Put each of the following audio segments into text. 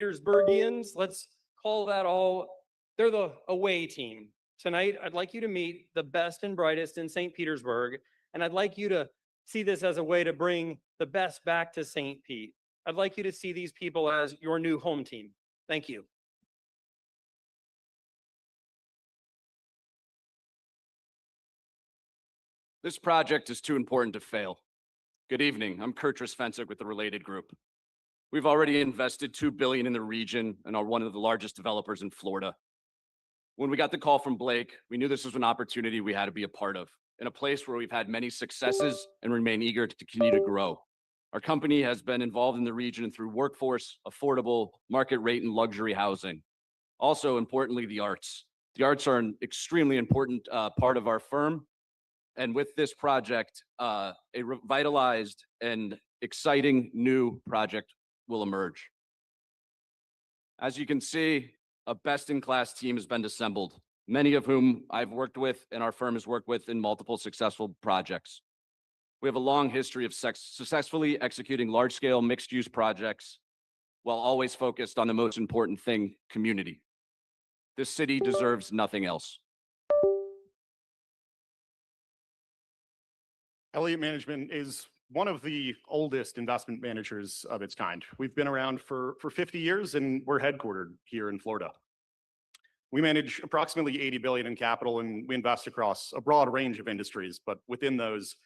Petersburgians, let's call that all, they're the away team. Tonight, I'd like you to meet the best and brightest in St. Petersburg, and I'd like you to see this as a way to bring the best back to St. Pete. I'd like you to see these people as your new home team. Thank you. This project is too important to fail. Good evening, I'm Kurt Trisfensick with the Related Group. We've already invested $2 billion in the region and are one of the largest developers in Florida. When we got the call from Blake, we knew this was an opportunity we had to be a part of, in a place where we've had many successes and remain eager to continue to grow. Our company has been involved in the region through workforce, affordable, market rate, and luxury housing. Also, importantly, the arts. The arts are an extremely important part of our firm. And with this project, a revitalized and exciting new project will emerge. As you can see, a best-in-class team has been assembled, many of whom I've worked with and our firm has worked with in multiple successful projects. We have a long history of successfully executing large-scale mixed-use projects while always focused on the most important thing, community. This city deserves nothing else. Elliott Management is one of the oldest investment managers of its kind. We've been around for 50 years and we're headquartered here in Florida. We manage approximately $80 billion in capital and we invest across a broad range of industries, but within those,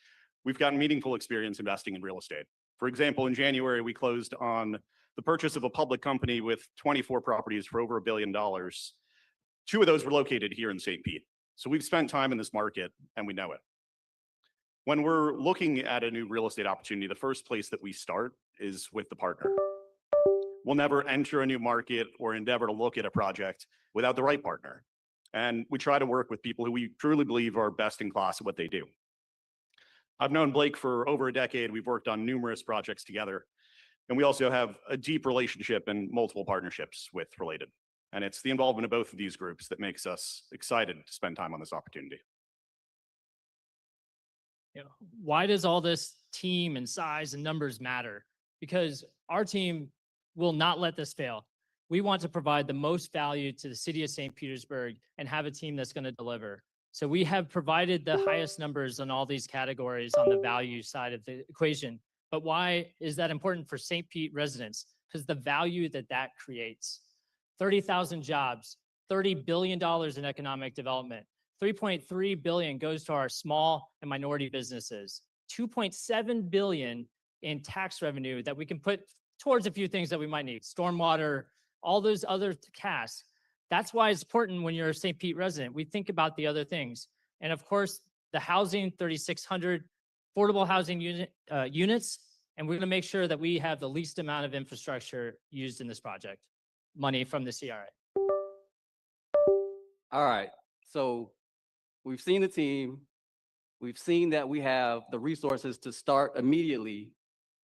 we've gotten meaningful experience investing in real estate. For example, in January, we closed on the purchase of a public company with 24 properties for over $1 billion. 2 of those were located here in St. Pete. So we've spent time in this market and we know it. When we're looking at a new real estate opportunity, the first place that we start is with the partner. We'll never enter a new market or endeavor to look at a project without the right partner. And we try to work with people who we truly believe are best in class at what they do. I've known Blake for over a decade. We've worked on numerous projects together. And we also have a deep relationship and multiple partnerships with Related. And it's the involvement of both of these groups that makes us excited to spend time on this opportunity. Why does all this team and size and numbers matter? Because our team will not let this fail. We want to provide the most value to the city of St. Petersburg and have a team that's going to deliver. So we have provided the highest numbers on all these categories on the value side of the equation. But why is that important for St. Pete residents? Because the value that creates. 30,000 jobs, $30 billion in economic development. 3.3 billion goes to our small and minority businesses. 2.7 billion in tax revenue that we can put towards a few things that we might need. Stormwater, all those other cash. That's why it's important when you're a St. Pete resident. We think about the other things. And of course, the housing, 3,600 affordable housing units. And we're going to make sure that we have the least amount of infrastructure used in this project. Money from the CRA. All right. So we've seen the team. We've seen that we have the resources to start immediately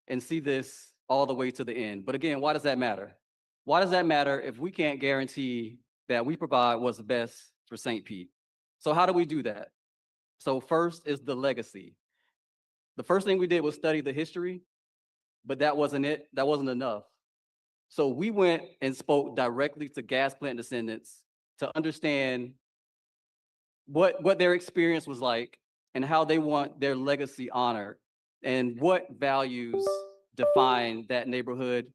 and see this all the way to the end. But again, why does that matter? Why does that matter if we can't guarantee that we provide what's best for St. Pete? So how do we do that? So first is the legacy. The first thing we did was study the history, but that wasn't it. That wasn't enough. So we went and spoke directly to gas plant descendants to understand what their experience was like and how they want their legacy honored and what values define that neighborhood.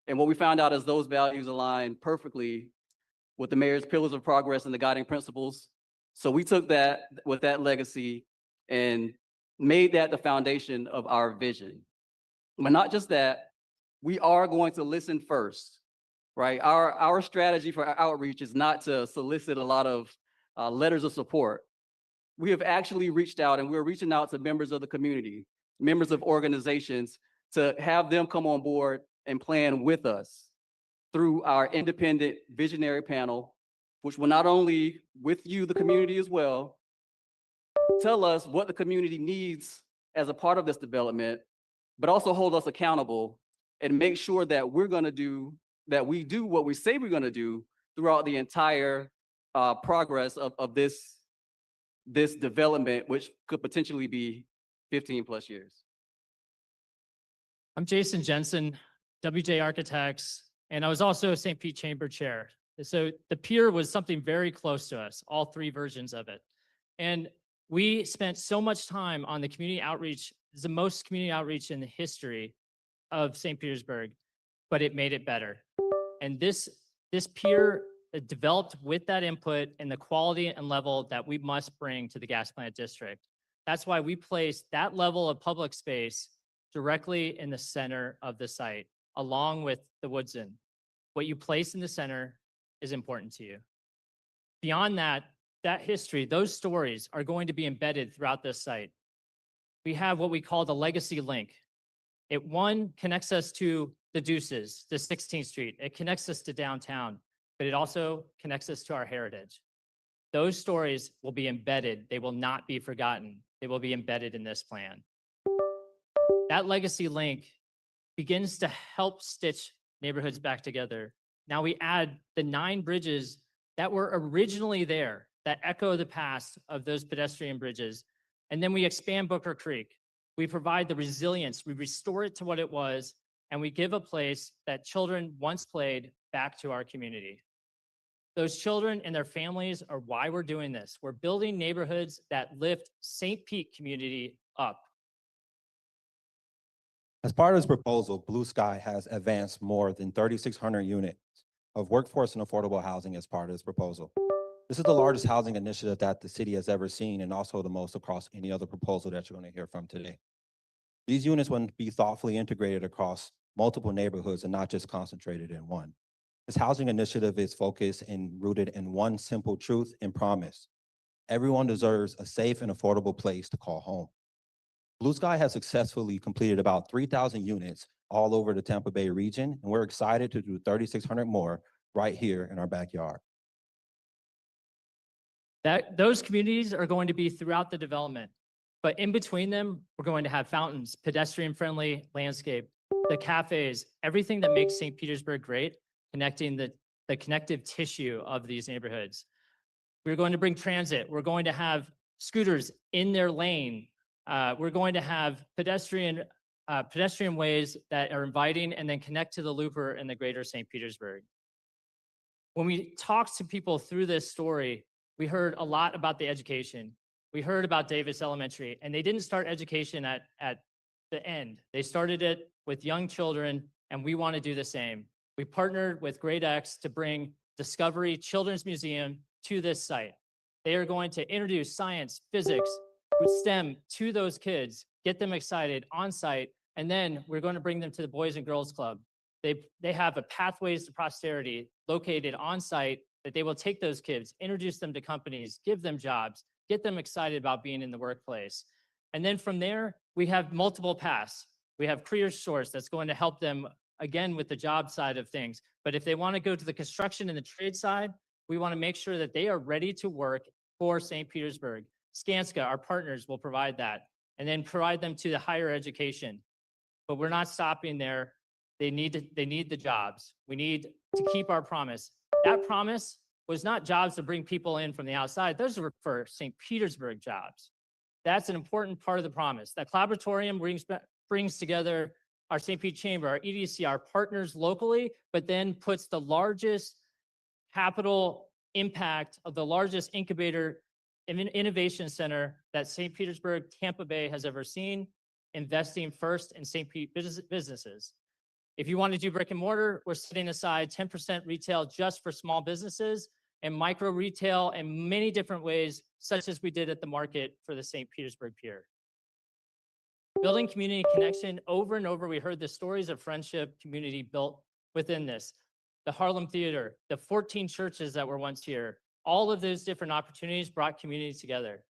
And what we found out is those values align perfectly with the mayor's pillars of progress and the guiding principles. So we took that with that legacy and made that the foundation of our vision. But not just that, we are going to listen first, right? Our strategy for our outreach is not to solicit a lot of letters of support. We have actually reached out and we're reaching out to members of the community, members of organizations to have them come on board and plan with us through our independent visionary panel, which will not only with you, the community as well, tell us what the community needs as a part of this development, but also hold us accountable and make sure that we do what we say we're going to do throughout the entire progress of this development, which could potentially be 15 plus years. I'm Jason Jensen, WJ Architects, And I was also a St. Pete Chamber Chair. So the pier was something very close to us, all three versions of it. And we spent so much time on the community outreach. It's the most community outreach in the history of St. Petersburg, but it made it better. And this pier developed with that input and the quality and level that we must bring to the gas plant district. That's why we placed that level of public space directly in the center of the site, along with the Woodson. What you place in the center is important to you. Beyond that history, those stories are going to be embedded throughout this site. We have what we call the legacy link. It connects us to the Deuces, to 16th Street. It connects us to downtown, but it also connects us to our heritage. Those stories will be embedded. They will not be forgotten. They will be embedded in this plan. That legacy link begins to help stitch neighborhoods back together. Now we add the 9 bridges that were originally there, that echo the past of those pedestrian bridges. And then we expand Booker Creek. We provide the resilience, we restore it to what it was, and we give a place that children once played back to our community. Those children and their families are why we're doing this. We're building neighborhoods that lift St. Pete community up. As part of this proposal, Blue Sky has advanced more than 3,600 units of workforce and affordable housing as part of this proposal. This is the largest housing initiative that the city has ever seen, and also the most across any other proposal that you're going to hear from today. These units will be thoughtfully integrated across multiple neighborhoods and not just concentrated in one. This housing initiative is focused and rooted in one simple truth and promise. Everyone deserves a safe and affordable place to call home. Blue Sky has successfully completed about 3,000 units all over the Tampa Bay region, and we're excited to do 3,600 more right here in our backyard. Those communities are going to be throughout the development, but in between them, we're going to have fountains, pedestrian-friendly landscape, the cafes, everything that makes St. Petersburg great, connecting the connective tissue of these neighborhoods. We're going to bring transit. We're going to have scooters in their lane. We're going to have pedestrian ways that are inviting and then connect to the Looper and the greater St. Petersburg. When we talked to people through this story, we heard a lot about the education. We heard about Davis Elementary, and they didn't start education at the end. They started it with young children, and we want to do the same. We partnered with Great X to bring Discovery Children's Museum to this site. They are going to introduce science, physics, with STEM to those kids, get them excited on site, and then we're going to bring them to the Boys and Girls Club. They have a Pathways to Prosperity located on site that they will take those kids, introduce them to companies, give them jobs, get them excited about being in the workplace. And then from there, we have multiple paths. We have Career Source that's going to help them, again, with the job side of things. But if they want to go to the construction and the trade side, we want to make sure that they are ready to work for St. Petersburg. Skanska, our partners, will provide that, and then provide them to the higher education. But we're not stopping there. They need the jobs. We need to keep our promise. That promise was not jobs to bring people in from the outside. Those were for St. Petersburg jobs. That's an important part of the promise. That collaboratorium brings together our St. Pete Chamber, our EDC, our partners locally, but then puts the largest capital impact of the largest incubator innovation center that St. Petersburg, Tampa Bay has ever seen, investing first in St. Pete businesses. If you want to do brick and mortar, we're setting aside 10% retail just for small businesses and micro retail in many different ways, such as we did at the market for the St. Petersburg Pier. Building community connection over and over. We heard the stories of friendship, community built within this. The Harlem Theater, the 14 churches that were once here, all of those different opportunities brought community together.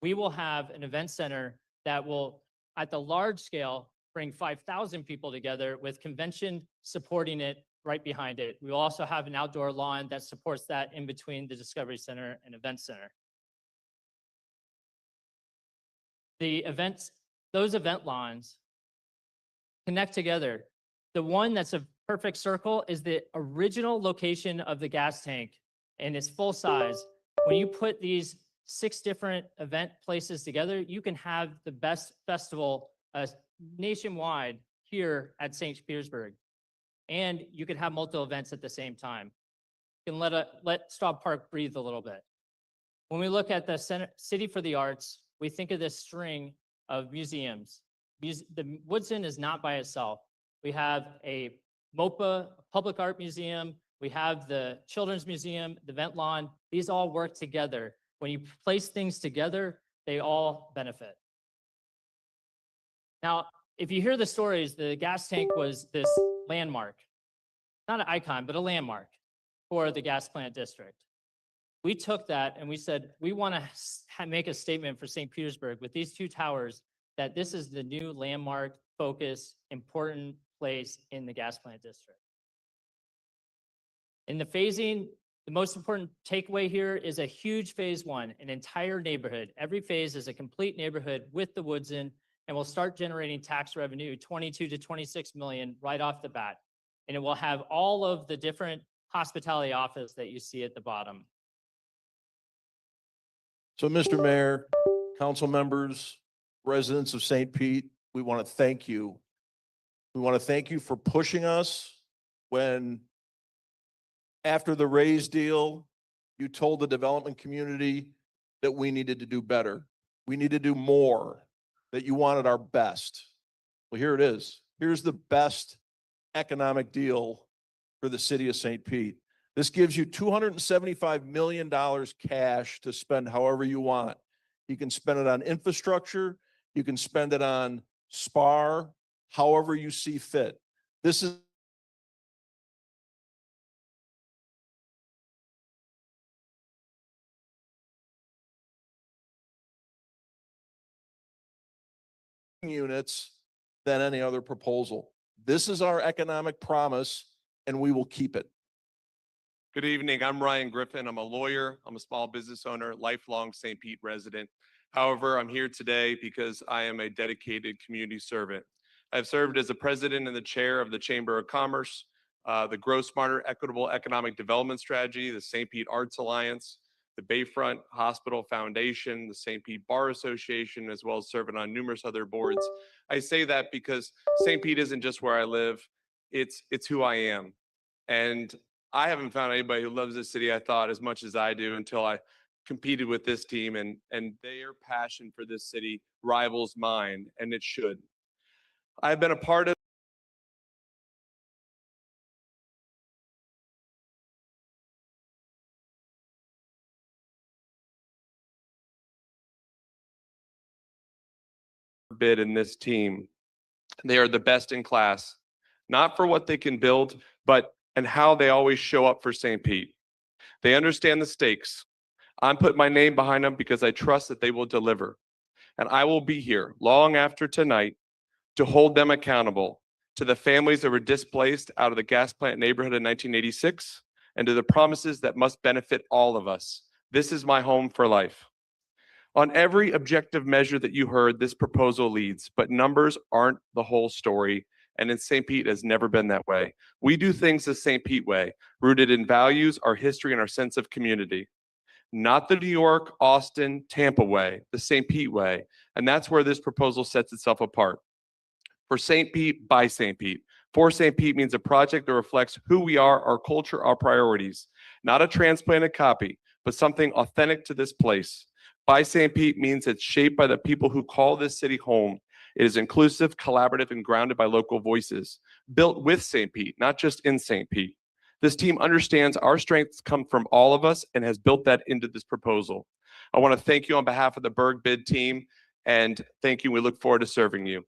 We will have an event center that will, at the large scale, bring 5,000 people together with convention supporting it right behind it. We will also have an outdoor lawn that supports that in between the Discovery Center and Event Center. Those event lawns connect together. The one that's a perfect circle is the original location of the gas tank, and it's full size. When you put these 6 different event places together, you can have the best festival nationwide here at St. Petersburg. and you could have multiple events at the same time. You can let Straw Park breathe a little bit. When we look at the City for the Arts, we think of this string of museums. The Woodson is not by itself. We have a MOPA, Public Art Museum. We have the Children's Museum, the Vent Lawn. These all work together. When you place things together, they all benefit. Now, if you hear the stories, the gas tank was this landmark, not an icon, but a landmark for the gas plant district. We took that and we said, we want to make a statement for St. Petersburg with these two towers that this is the new landmark, focus, important place in the gas plant district. In the phasing, the most important takeaway here is a huge phase one, an entire neighborhood. Every phase is a complete neighborhood with the Woodson, and will start generating tax revenue, 22 to 26 million right off the bat. And it will have all of the different hospitality office that you see at the bottom. So, Mr. Mayor, council members, residents of St. Pete, we want to thank you. We want to thank you for pushing us when, after the Rays deal, you told the development community that we needed to do better. We need to do more, that you wanted our best. Well, here it is. Here's the best economic deal for the city of St. Pete. This gives you $275 million cash to spend however you want. You can spend it on infrastructure. You can spend it on SPAR, however you see fit. This is units than any other proposal. This is our economic promise, and we will keep it. Good evening. I'm Ryan Griffin. I'm a lawyer. I'm a small business owner, lifelong St. Pete resident. However, I'm here today because I am a dedicated community servant. I've served as the president and the chair of the Chamber of Commerce, the Grow Smarter Equitable Economic Development Strategy, the St. Pete Arts Alliance, the Bayfront Hospital Foundation, the St. Pete Bar Association, as well as serving on numerous other boards. I say that because St. Pete isn't just where I live, it's who I am. And I haven't found anybody who loves this city, I thought, as much as I do until I competed with this team, and their passion for this city rivals mine, and it should. I've been a part of bid in this team. They are the best in class, not for what they can build, but and how they always show up for St. Pete. They understand the stakes. I'm putting my name behind them because I trust that they will deliver. And I will be here long after tonight to hold them accountable to the families that were displaced out of the gas plant neighborhood in 1986 and to the promises that must benefit all of us. This is my home for life. On every objective measure that you heard, this proposal leads, but numbers aren't the whole story. And in St. Pete has never been that way. We do things the St. Pete way, rooted in values, our history, and our sense of community. Not the New York, Austin, Tampa way, the St. Pete way. And that's where this proposal sets itself apart. For St. Pete, by St. Pete. For St. Pete means a project that reflects who we are, our culture, our priorities. Not a transplanted copy, but something authentic to this place. By St. Pete means it's shaped by the people who call this city home. It is inclusive, collaborative, and grounded by local voices. Built with St. Pete, not just in St. Pete. This team understands our strengths come from all of us and has built that into this proposal. I want to thank you on behalf of the Berg Bid team, and thank you. We look forward to serving you.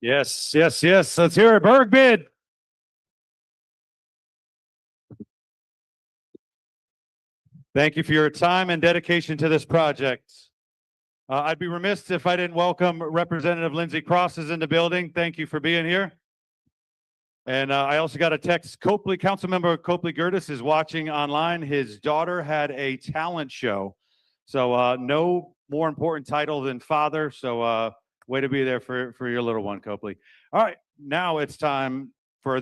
Yes, yes, yes. Let's hear it. Berg Bid. Thank you for your time and dedication to this project. I'd be remiss if I didn't welcome Representative Lindsay Cross is in the building. Thank you for being here. And I also got a text. Councilmember Copley Gertis is watching online. His daughter had a talent show. So no more important title than father. So way to be there for your little one, Copley. All right, now it's time for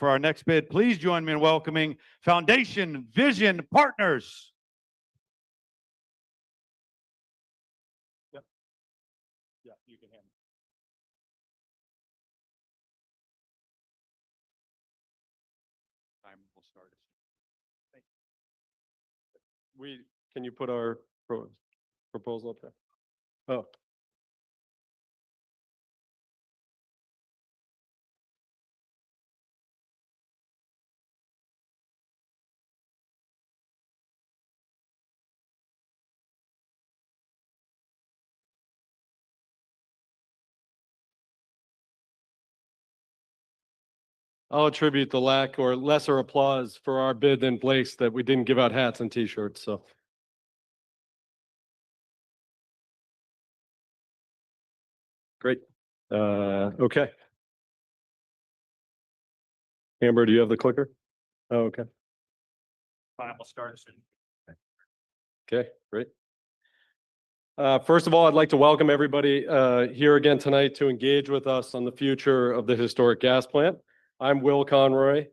our next bid. Please join me in welcoming Foundation Vision Partners. Yeah, you can hand. Time will start. Can you put our proposal up there? Oh. I'll attribute the lack or lesser applause for our bid than Blake's that we didn't give out hats and t-shirts, so. Great. Okay. Amber, do you have the clicker? Oh, okay. Time will start soon. Okay, great. First of all, I'd like to welcome everybody here again tonight to engage with us on the future of the historic gas plant. I'm Will Conroy,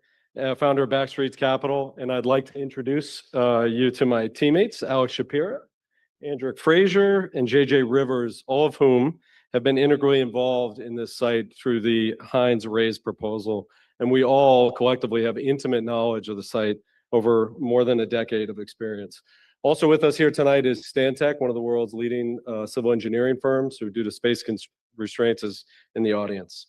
founder of Backstreets Capital, and I'd like to introduce you to my teammates, Alex Shapiro, Andrew Frazier, and JJ Rivers, all of whom have been integrally involved in this site through the Hines Raise proposal. And we all collectively have intimate knowledge of the site over more than a decade of experience. Also with us here tonight is Stantec, one of the world's leading civil engineering firms who, due to space restraints, is in the audience.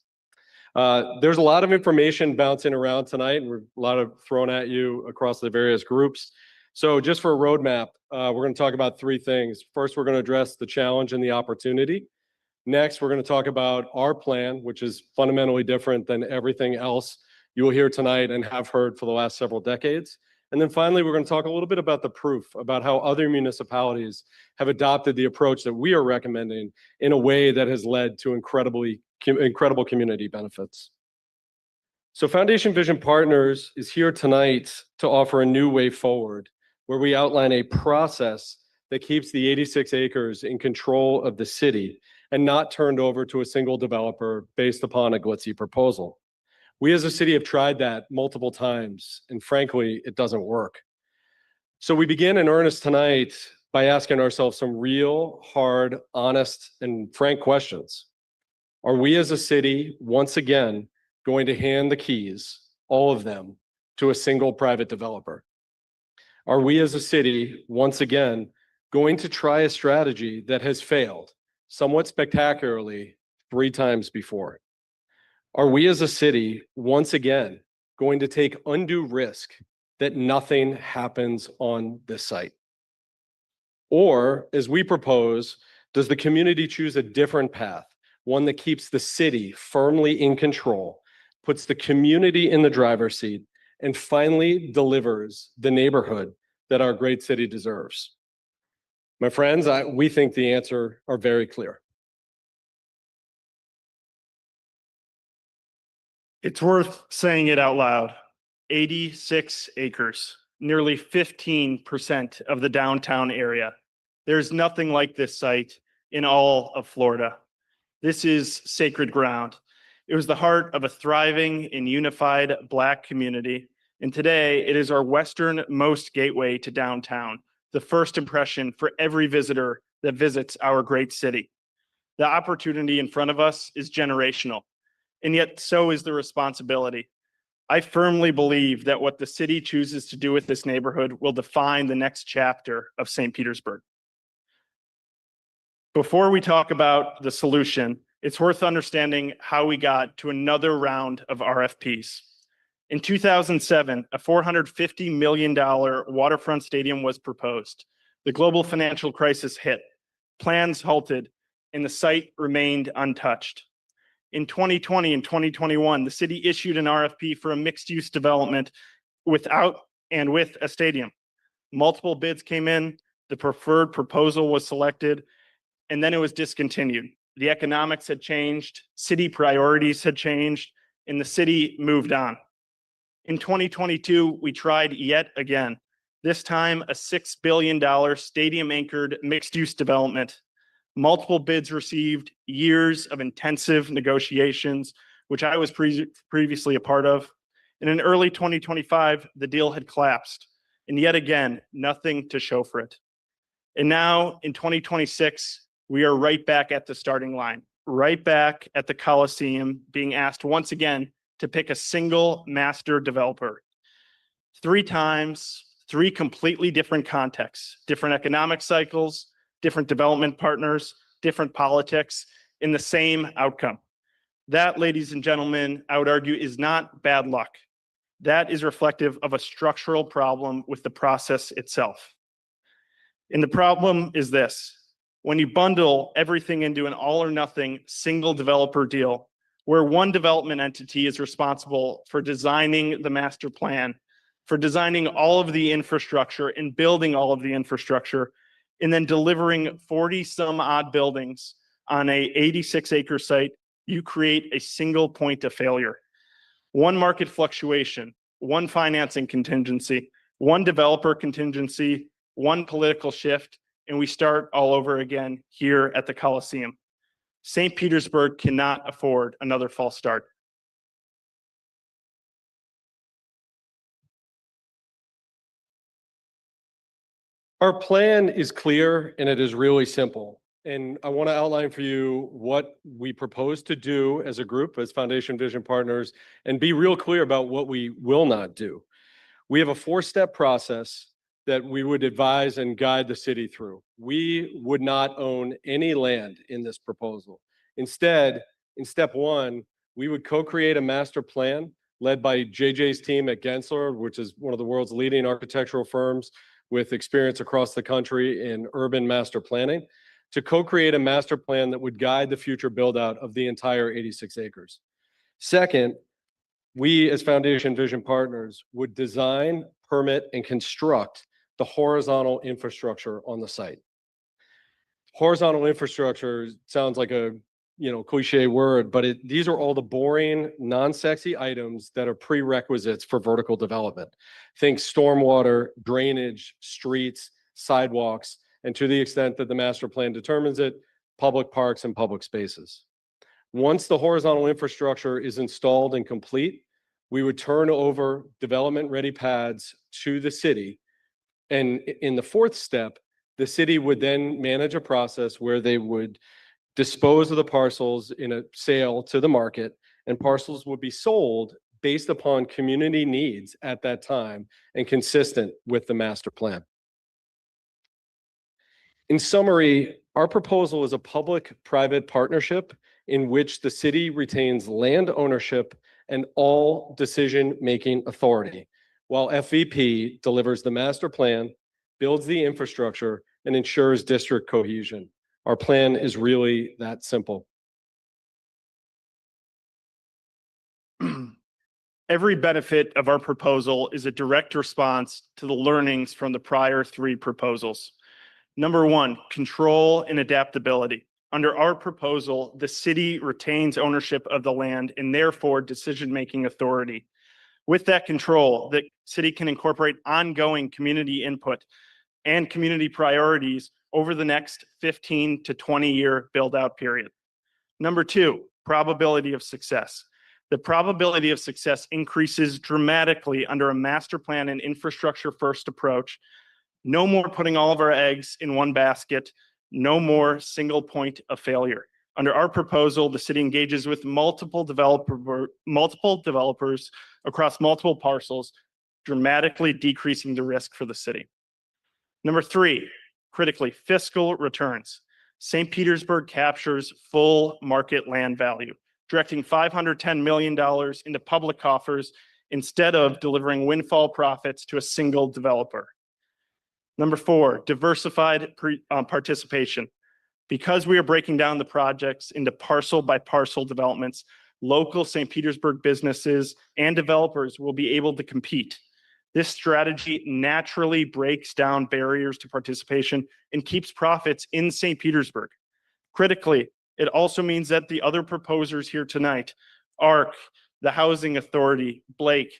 There's a lot of information bouncing around tonight, and a lot of thrown at you across the various groups. So just for a roadmap, we're going to talk about three things. First, we're going to address the challenge and the opportunity. Next, we're going to talk about our plan, which is fundamentally different than everything else you will hear tonight and have heard for the last several decades. And then finally, we're going to talk a little bit about the proof, about how other municipalities have adopted the approach that we are recommending in a way that has led to incredible community benefits. So Foundation Vision Partners is here tonight to offer a new way forward, where we outline a process that keeps the 86 acres in control of the city and not turned over to a single developer based upon a glitzy proposal. We as a city have tried that multiple times, and frankly, it doesn't work. So we begin in earnest tonight by asking ourselves some real, hard, honest, and frank questions. Are we as a city, once again, going to hand the keys, all of them, to a single private developer? Are we as a city, once again, going to try a strategy that has failed somewhat spectacularly 3 times before? Are we as a city, once again, going to take undue risk that nothing happens on this site? Or, as we propose, does the community choose a different path, one that keeps the city firmly in control, puts the community in the driver's seat, and finally delivers the neighborhood that our great city deserves? My friends, we think the answer are very clear. It's worth saying it out loud. 86 acres, nearly 15% of the downtown area. There's nothing like this site in all of Florida. This is sacred ground. It was the heart of a thriving and unified Black community. And today it is our westernmost gateway to downtown, the first impression for every visitor that visits our great city. The opportunity in front of us is generational, and yet so is the responsibility. I firmly believe that what the city chooses to do with this neighborhood will define the next chapter of St. Petersburg. Before we talk about the solution, it's worth understanding how we got to another round of RFPs. In 2007, a $450 million waterfront stadium was proposed. The global financial crisis hit, plans halted, and the site remained untouched. In 2020 and 2021, the city issued an RFP for a mixed-use development without and with a stadium. Multiple bids came in, the preferred proposal was selected, and then it was discontinued. The economics had changed, city priorities had changed, and the city moved on. In 2022, we tried yet again, this time a $6 billion stadium-anchored mixed-use development. Multiple bids received, years of intensive negotiations, which I was previously a part of. And in early 2025, the deal had collapsed. And yet again, nothing to show for it. And now in 2026, we are right back at the starting line, right back at the Coliseum, being asked once again to pick a single master developer. 3 times, 3 completely different contexts, different economic cycles, different development partners, different politics in the same outcome. That, ladies and gentlemen, I would argue is not bad luck. That is reflective of a structural problem with the process itself. And the problem is this: when you bundle everything into an all or nothing single developer deal, where one development entity is responsible for designing the master plan, for designing all of the infrastructure and building all of the infrastructure, and then delivering 40 some odd buildings on a 86-acre site, you create a single point of failure. One market fluctuation, one financing contingency, one developer contingency, one political shift, and we start all over again here at the Coliseum. St. Petersburg cannot afford another false start. Our plan is clear and it is really simple. And I want to outline for you what we propose to do as a group, as Foundation Vision Partners, and be real clear about what we will not do. We have a 4-step process that we would advise and guide the city through. We would not own any land in this proposal. Instead, in step 1, we would co-create a master plan led by JJ's team at Gensler, which is one of the world's leading architectural firms with experience across the country in urban master planning, to co-create a master plan that would guide the future build-out of the entire 86 acres. Second, we as Foundation Vision Partners would design, permit, and construct the horizontal infrastructure on the site. Horizontal infrastructure sounds like a cliche word, but these are all the boring, non-sexy items that are prerequisites for vertical development. Think stormwater, drainage, streets, sidewalks, and to the extent that the master plan determines it, public parks and public spaces. Once the horizontal infrastructure is installed and complete, we would turn over development-ready pads to the city. And in the 4th step, the city would then manage a process where they would dispose of the parcels in a sale to the market, and parcels would be sold based upon community needs at that time and consistent with the master plan. In summary, our proposal is a public-private partnership in which the city retains land ownership and all decision-making authority, while FVP delivers the master plan, builds the infrastructure, and ensures district cohesion. Our plan is really that simple. Every benefit of our proposal is a direct response to the learnings from the prior 3 proposals. Number 1, control and adaptability. Under our proposal, the city retains ownership of the land and therefore decision-making authority. With that control, the city can incorporate ongoing community input and community priorities over the next 15 to 20-year build-out period. Number 2, probability of success. The probability of success increases dramatically under a master plan and infrastructure first approach. No more putting all of our eggs in one basket, no more single point of failure. Under our proposal, the city engages with multiple developers across multiple parcels, dramatically decreasing the risk for the city. Number 3, critically, fiscal returns. St. Petersburg captures full market land value, directing $510 million into public coffers instead of delivering windfall profits to a single developer. Number 4, diversified participation. Because we are breaking down the projects into parcel by parcel developments, local St. Petersburg businesses and developers will be able to compete. This strategy naturally breaks down barriers to participation and keeps profits in St. Petersburg. Critically, it also means that the other proposers here tonight, ARC, the Housing Authority, Blake,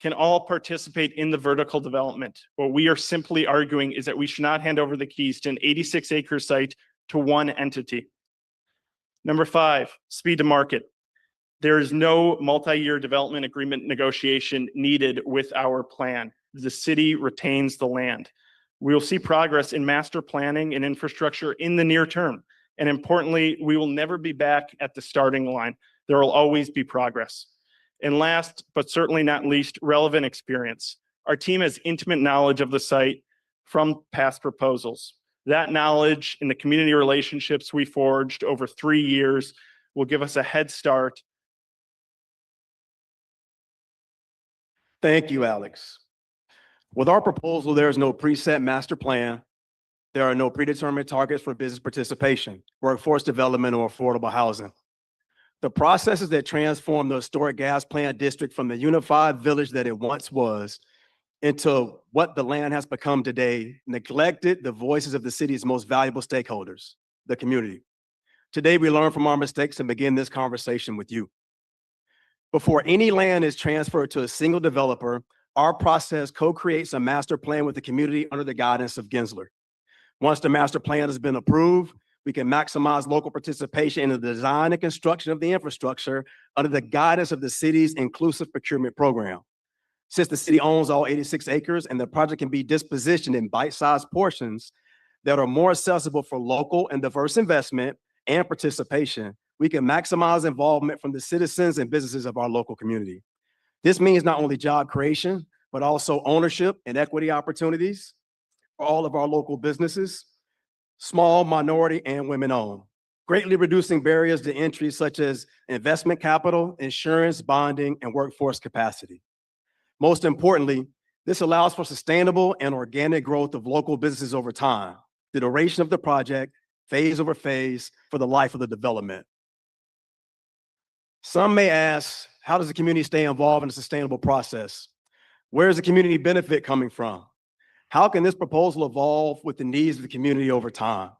can all participate in the vertical development. What we are simply arguing is that we should not hand over the keys to an 86-acre site to one entity. Number 5, speed to market. There is no multi-year development agreement negotiation needed with our plan. The city retains the land. We will see progress in master planning and infrastructure in the near term. And importantly, we will never be back at the starting line. There will always be progress. And last, but certainly not least, relevant experience. Our team has intimate knowledge of the site from past proposals. That knowledge and the community relationships we forged over 3 years will give us a head start. Thank you, Alex. With our proposal, there is no preset master plan. There are no predetermined targets for business participation, workforce development, or affordable housing. The processes that transform the historic gas plant district from the unified village that it once was into what the land has become today neglected the voices of the city's most valuable stakeholders, the community. Today, we learn from our mistakes and begin this conversation with you. Before any land is transferred to a single developer, our process co-creates a master plan with the community under the guidance of Gensler. Once the master plan has been approved, we can maximize local participation in the design and construction of the infrastructure under the guidance of the city's inclusive procurement program. Since the city owns all 86 acres and the project can be dispositioned in bite-sized portions that are more accessible for local and diverse investment and participation, we can maximize involvement from the citizens and businesses of our local community. This means not only job creation, but also ownership and equity opportunities for all of our local businesses, small, minority, and women-owned, greatly reducing barriers to entry such as investment capital, insurance, bonding, and workforce capacity. Most importantly, this allows for sustainable and organic growth of local businesses over time, the duration of the project, phase over phase, for the life of the development. Some may ask, how does the community stay involved in a sustainable process? Where is the community benefit coming from? How can this proposal evolve with the needs of the community over time?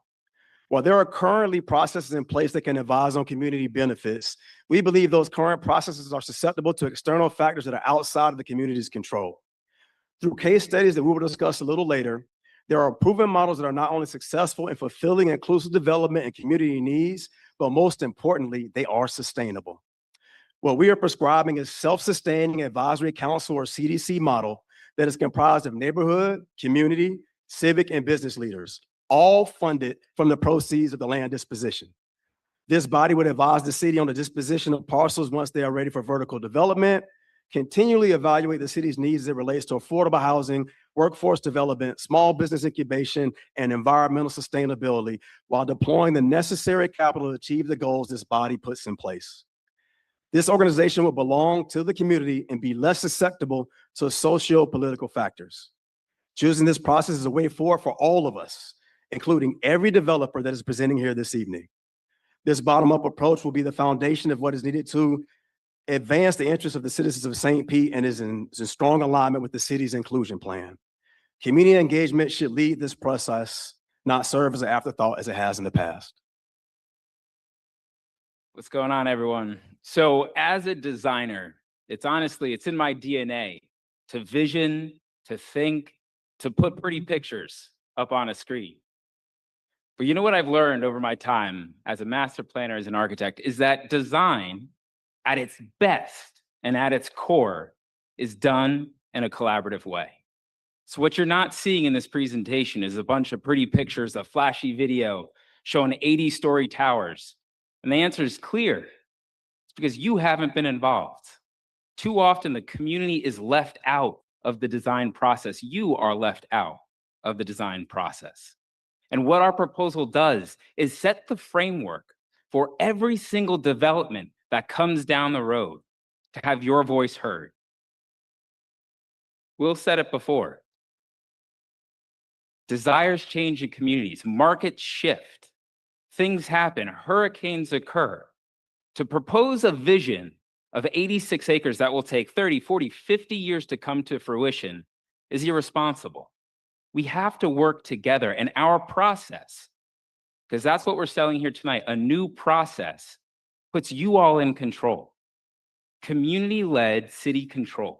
While there are currently processes in place that can advise on community benefits, we believe those current processes are susceptible to external factors that are outside of the community's control. Through case studies that we will discuss a little later, there are proven models that are not only successful in fulfilling inclusive development and community needs, but most importantly, they are sustainable. What we are prescribing is self-sustaining advisory council or CDC model that is comprised of neighborhood, community, civic, and business leaders, all funded from the proceeds of the land disposition. This body would advise the city on the disposition of parcels once they are ready for vertical development, continually evaluate the city's needs as it relates to affordable housing, workforce development, small business incubation, and environmental sustainability, while deploying the necessary capital to achieve the goals this body puts in place. This organization will belong to the community and be less susceptible to socio-political factors. Choosing this process is a way forward for all of us, including every developer that is presenting here this evening. This bottom-up approach will be the foundation of what is needed to advance the interests of the citizens of St. Pete and is in strong alignment with the city's inclusion plan. Community engagement should lead this process, not serve as an afterthought as it has in the past. What's going on, everyone? So as a designer, it's in my DNA to vision, to think, to put pretty pictures up on a screen. But you know what I've learned over my time as a master planner, as an architect, is that design at its best and at its core is done in a collaborative way. So what you're not seeing in this presentation is a bunch of pretty pictures, a flashy video showing 80-story towers. And the answer is clear. It's because you haven't been involved. Too often, the community is left out of the design process. You are left out of the design process. And what our proposal does is set the framework for every single development that comes down the road to have your voice heard. We'll set it before. Desires change in communities, markets shift, things happen, hurricanes occur. To propose a vision of 86 acres that will take 30, 40, 50 years to come to fruition is irresponsible. We have to work together, and our process, because that's what we're selling here tonight, a new process, puts you all in control. Community-led, city-controlled,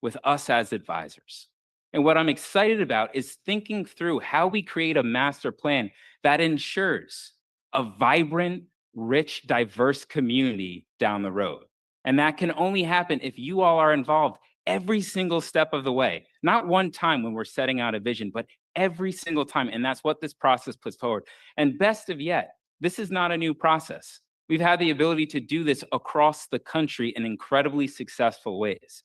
with us as advisors. And what I'm excited about is thinking through how we create a master plan that ensures a vibrant, rich, diverse community down the road. And that can only happen if you all are involved every single step of the way. Not one time when we're setting out a vision, but every single time. And that's what this process puts forward. And best of yet, This is not a new process. We've had the ability to do this across the country in incredibly successful ways.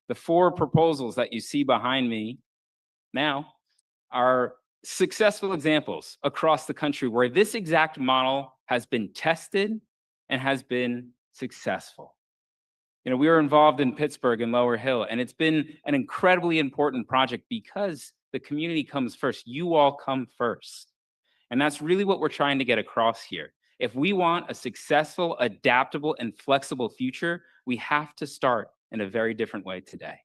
The 4 proposals that you see behind me now are successful examples across the country where this exact model has been tested and has been successful. You know, we were involved in Pittsburgh and Lower Hill, and it's been an incredibly important project because the community comes first. You all come first. And that's really what we're trying to get across here. If we want a successful, adaptable, and flexible future, we have to start in a very different way today.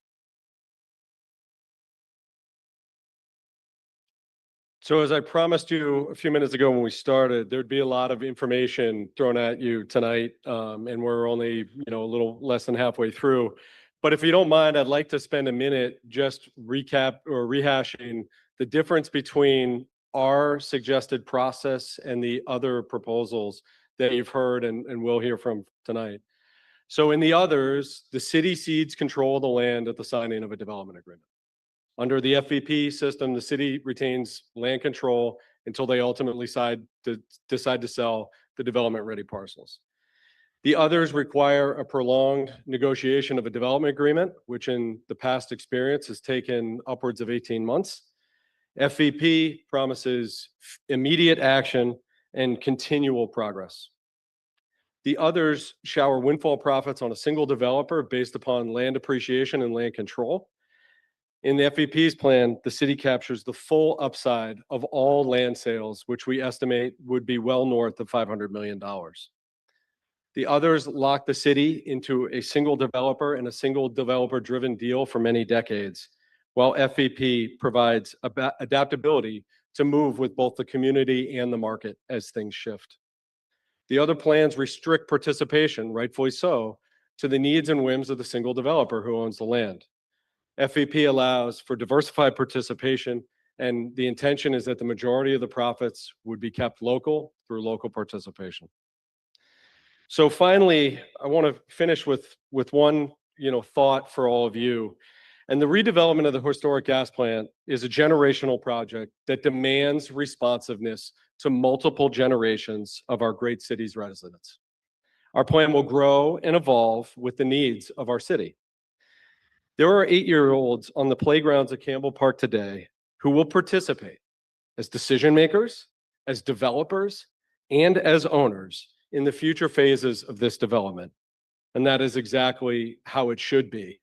So as I promised you a few minutes ago when we started, there'd be a lot of information thrown at you tonight, and we're only, a little less than halfway through. But if you don't mind, I'd like to spend a minute just recap or rehashing the difference between our suggested process and the other proposals that you've heard and will hear from tonight. So in the others, the city cedes control of the land at the signing of a development agreement. Under the FVP system, the city retains land control until they ultimately decide to sell the development-ready parcels. The others require a prolonged negotiation of a development agreement, which in the past experience has taken upwards of 18 months. FVP promises immediate action and continual progress. The others shower windfall profits on a single developer based upon land appreciation and land control. In the FVP's plan, the city captures the full upside of all land sales, which we estimate would be well north of $500 million. The others lock the city into a single developer and a single developer-driven deal for many decades, while FVP provides adaptability to move with both the community and the market as things shift. The other plans restrict participation, rightfully so, to the needs and whims of the single developer who owns the land. FVP allows for diversified participation, and the intention is that the majority of the profits would be kept local through local participation. So finally, I want to finish with one thought for all of you. And the redevelopment of the historic gas plant is a generational project that demands responsiveness to multiple generations of our great city's residents. Our plan will grow and evolve with the needs of our city. There are 8-year-olds on the playgrounds at Campbell Park today who will participate as decision makers, as developers, and as owners in the future phases of this development. And that is exactly how it should be.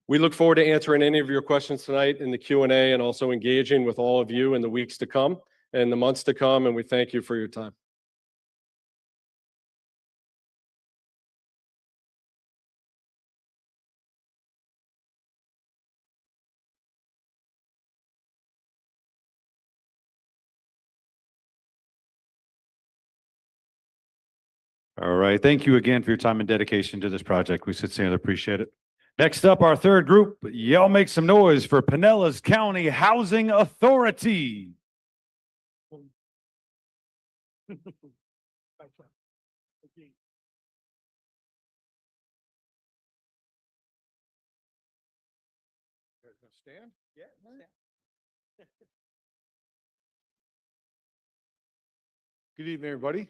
We look forward to answering any of your questions tonight in the Q&A and also engaging with all of you in the weeks to come and the months to come, and we thank you for your time. All right. Thank you again for your time and dedication to this project. We sincerely appreciate it. Next up, our third group. Y'all make some noise for Pinellas County Housing Authority. Stand? Yeah. Good evening, everybody.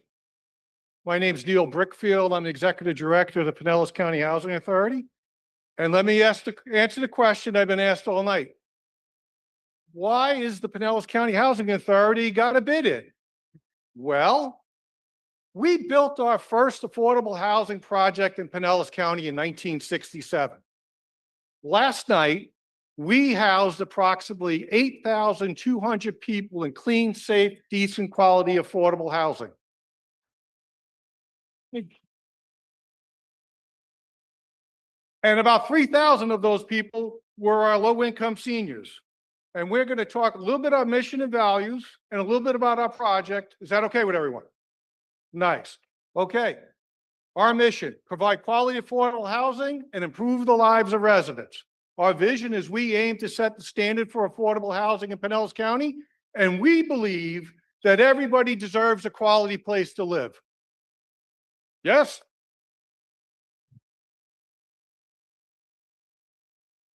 My name is Neil Brickfield. I'm the Executive Director of the Pinellas County Housing Authority. And let me answer the question I've been asked all night. Why is the Pinellas County Housing Authority got a bid in? Well, we built our first affordable housing project in Pinellas County in 1967. Last night, we housed approximately 8,200 people in clean, safe, decent, quality, affordable housing. And about 3,000 of those people were our low-income seniors. And we're going to talk a little bit about mission and values and a little bit about our project. Is that okay with everyone? Nice. Okay. Our mission: provide quality, affordable housing and improve the lives of residents. Our vision is we aim to set the standard for affordable housing in Pinellas County, and we believe that everybody deserves a quality place to live. Yes?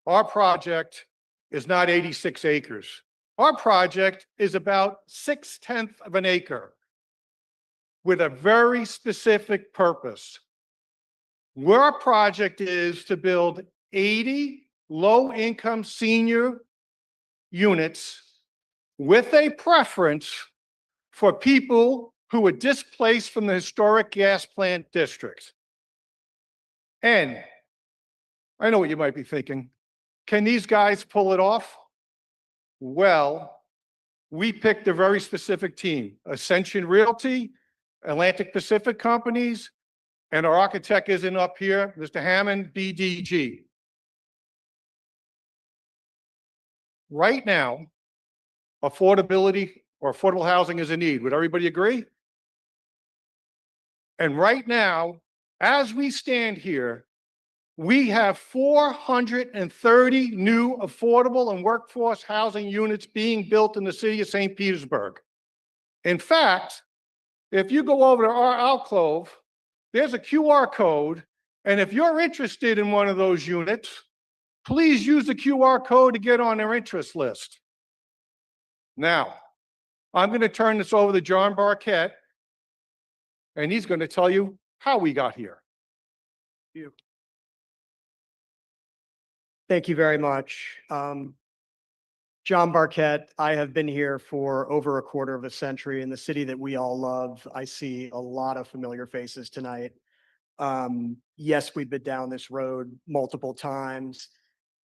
Our project is not 86 acres. Our project is about 6/10 of an acre. with a very specific purpose. Our project is to build 80 low-income senior units with a preference for people who are displaced from the historic gas plant districts. And I know what you might be thinking. Can these guys pull it off? Well, we picked a very specific team, Ascension Realty, Atlantic Pacific Companies, and our architect isn't up here, Mr. Hammond, BDG. Right now, affordability or affordable housing is a need. Would everybody agree? And right now, as we stand here, we have 430 new affordable and workforce housing units being built in the city of St. Petersburg. In fact, if you go over to our alcove, there's a QR code, and if you're interested in one of those units, please use the QR code to get on their interest list. Now, I'm going to turn this over to John Barquette, and he's going to tell you how we got here. Thank you very much. John Barquette, I have been here for over a quarter of a century in the city that we all love. I see a lot of familiar faces tonight. Yes, we've been down this road multiple times.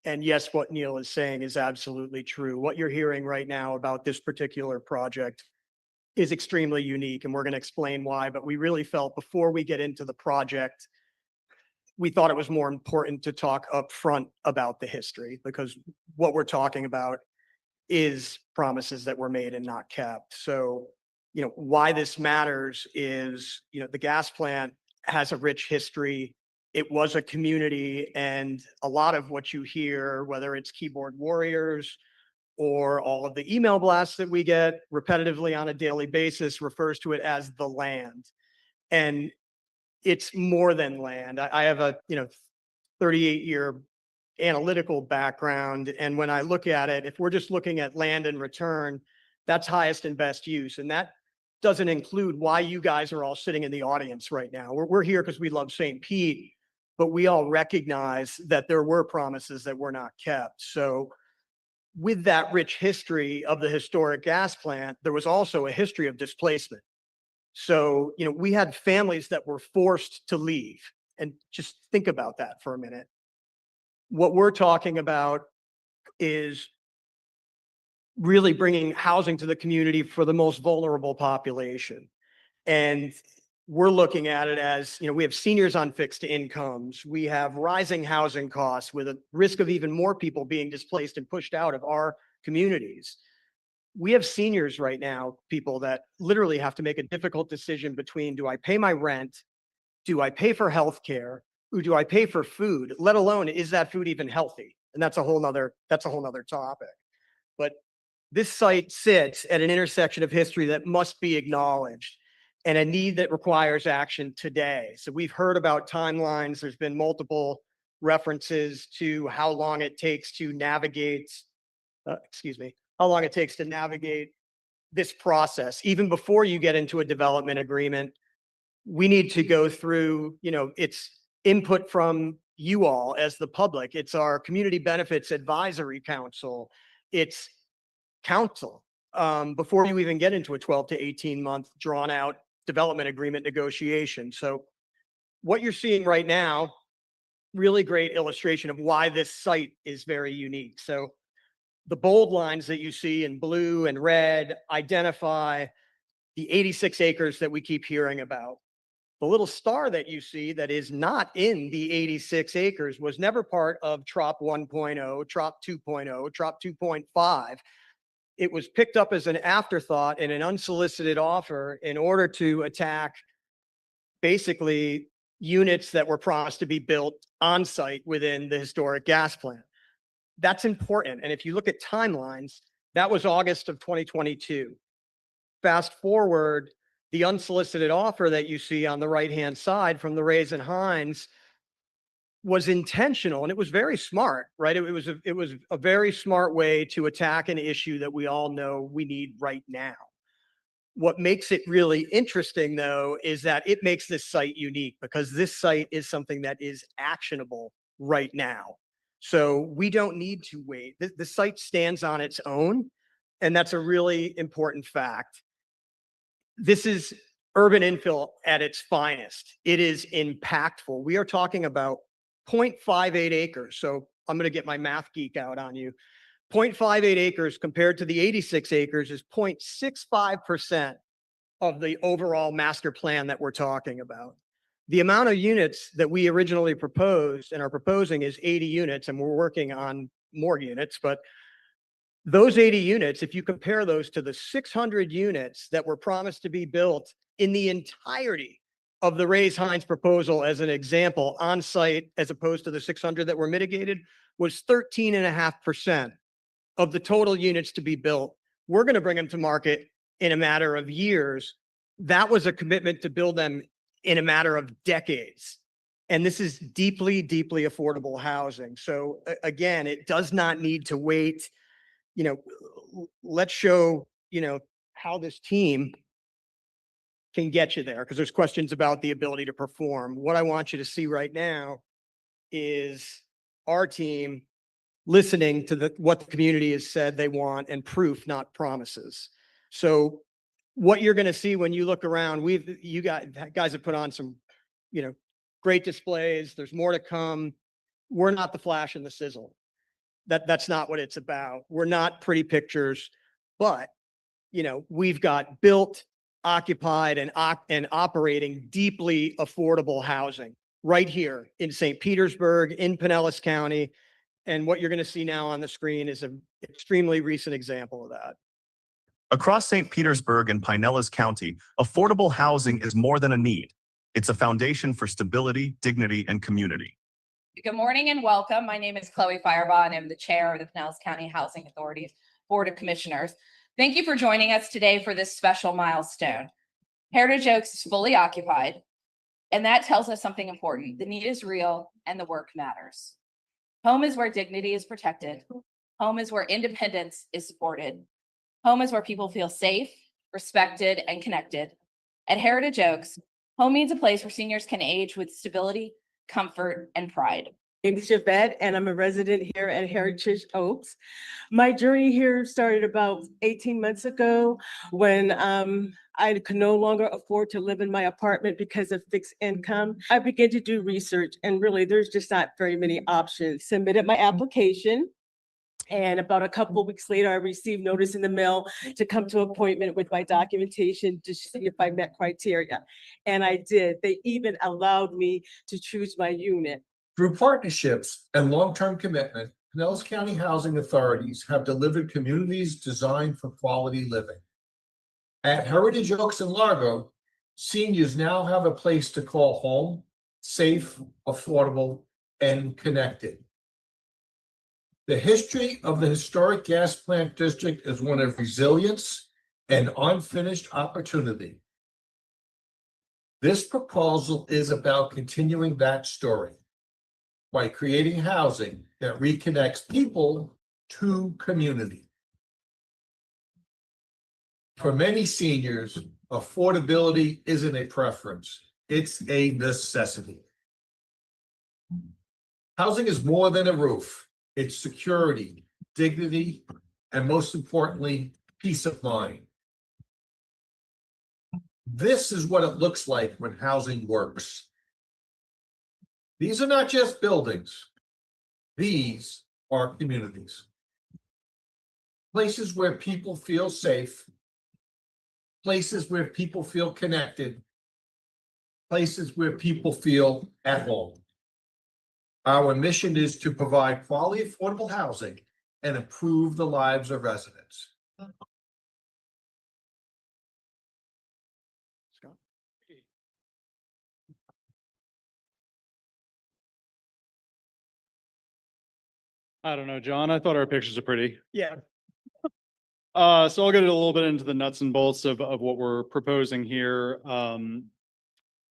And yes, what Neil is saying is absolutely true. What you're hearing right now about this particular project is extremely unique, and we're going to explain why. But we really felt before we get into the project, we thought it was more important to talk up front about the history, because what we're talking about is promises that were made and not kept. So, why this matters is, the gas plant has a rich history. It was a community, and a lot of what you hear, whether it's keyboard warriors or all of the email blasts that we get repetitively on a daily basis, refers to it as the land. And it's more than land. I have a 38-year analytical background, and when I look at it, if we're just looking at land and return, that's highest and best use. And that doesn't include why you guys are all sitting in the audience right now. We're here because we love St. Pete, but we all recognize that there were promises that were not kept. So with that rich history of the historic gas plant, there was also a history of displacement. So, we had families that were forced to leave. And just think about that for a minute. What we're talking about is really bringing housing to the community for the most vulnerable population. And we're looking at it as, we have seniors on fixed incomes. We have rising housing costs with a risk of even more people being displaced and pushed out of our communities. We have seniors right now, people that literally have to make a difficult decision between, do I pay my rent? Do I pay for healthcare? Or do I pay for food? Let alone, is that food even healthy? And that's a whole nother topic. But this site sits at an intersection of history that must be acknowledged, and a need that requires action today. So we've heard about timelines. There's been multiple references to how long it takes to navigate, how long it takes to navigate this process. Even before you get into a development agreement, we need to go through, it's input from you all as the public. It's our Community Benefits Advisory Council. It's council before you even get into a 12 to 18 month drawn out development agreement negotiation. So what you're seeing right now, really great illustration of why this site is very unique. So the bold lines that you see in blue and red identify the 86 acres that we keep hearing about. The little star that you see that is not in the 86 acres was never part of TROP 1.0, TROP 2.0, TROP 2.5. It was picked up as an afterthought in an unsolicited offer in order to attack basically units that were promised to be built on site within the historic gas plant. That's important. And if you look at timelines, that was August of 2022. Fast forward, the unsolicited offer that you see on the right-hand side from the Rays and Hines was intentional, and it was very smart, right? It was a very smart way to attack an issue that we all know we need right now. What makes it really interesting, though, is that it makes this site unique because this site is something that is actionable right now. So we don't need to wait. The site stands on its own, and that's a really important fact. This is urban infill at its finest. It is impactful. We are talking about 0.58 acres. So I'm going to get my math geek out on you. 0.58 acres compared to the 86 acres is 0.65% of the overall master plan that we're talking about. The amount of units that we originally proposed and are proposing is 80 units, and we're working on more units, but those 80 units, if you compare those to the 600 units that were promised to be built in the entirety of the Ray's Hines proposal as an example on site, as opposed to the 600 that were mitigated, was 13.5% of the total units to be built. We're going to bring them to market in a matter of years. That was a commitment to build them in a matter of decades. And this is deeply, deeply affordable housing. So again, it does not need to wait. You know, let's show, you know, how this team can get you there, because there's questions about the ability to perform. What I want you to see right now is our team listening to what the community has said they want, and proof, not promises. So what you're going to see when you look around, you guys have put on some, you know, great displays. There's more to come. We're not the flash and the sizzle. That's not what it's about. We're not pretty pictures, but, you know, we've got built, occupied, and operating deeply affordable housing right here in St. Petersburg, in Pinellas County. And what you're going to see now on the screen is an extremely recent example of that. Across St. Petersburg and Pinellas County, affordable housing is more than a need. It's a foundation for stability, dignity, and community. Good morning and welcome. My name is Chloe Firebaugh, and I'm the chair of the Pinellas County Housing Authority's Board of Commissioners. Thank you for joining us today for this special milestone. Heritage Oaks is fully occupied, and that tells us something important. The need is real and the work matters. Home is where dignity is protected. Home is where independence is supported. Home is where people feel safe, respected, and connected. At Heritage Oaks, home means a place where seniors can age with stability, comfort, and pride. My name is Javette, and I'm a resident here at Heritage Oaks. My journey here started about 18 months ago when I could no longer afford to live in my apartment because of fixed income. I began to do research, and really there's just not very many options. Submitted my application, and about a couple of weeks later, I received notice in the mail to come to appointment with my documentation to see if I met criteria. And I did. They even allowed me to choose my unit. Through partnerships and long-term commitment, Pinellas County Housing Authorities have delivered communities designed for quality living. At Heritage Oaks in Largo, seniors now have a place to call home, safe, affordable, and connected. The history of the historic gas plant district is one of resilience and unfinished opportunity. This proposal is about continuing that story by creating housing that reconnects people to community. For many seniors, affordability isn't a preference, it's a necessity. Housing is more than a roof. It's security, dignity, and most importantly, peace of mind. This is what it looks like when housing works. These are not just buildings. These are communities. Places where people feel safe. Places where people feel connected. Places where people feel at home. Our mission is to provide quality, affordable housing and improve the lives of residents. I don't know, John. I thought our pictures are pretty. Yeah. So I'll get a little bit into the nuts and bolts of what we're proposing here.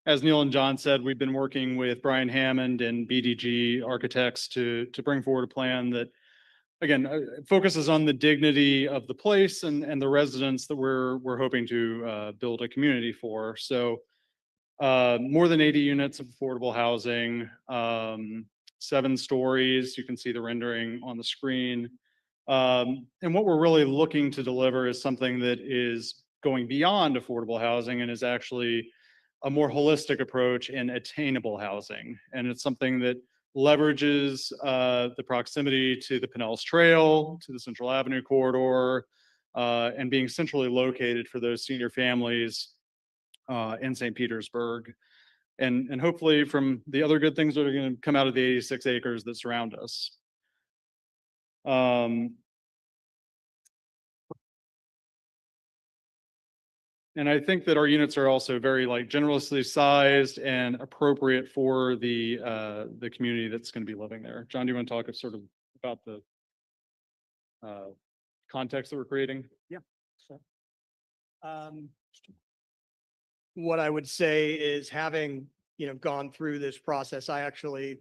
As Neil and John said, we've been working with Brian Hammond and BDG Architects to bring forward a plan that again, focuses on the dignity of the place and the residents that we're hoping to build a community for. So more than 80 units of affordable housing, 7 stories. You can see the rendering on the screen. And what we're really looking to deliver is something that is going beyond affordable housing and is actually a more holistic approach in attainable housing. And it's something that leverages the proximity to the Pinellas Trail, to the Central Avenue corridor, and being centrally located for those senior families in St. Petersburg. And hopefully from the other good things that are going to come out of the 86 acres that surround us. And I think that our units are also very generously sized and appropriate for the community that's going to be living there. John, do you want to talk sort of about the context that we're creating? Yeah. So, what I would say is having, gone through this process, I actually,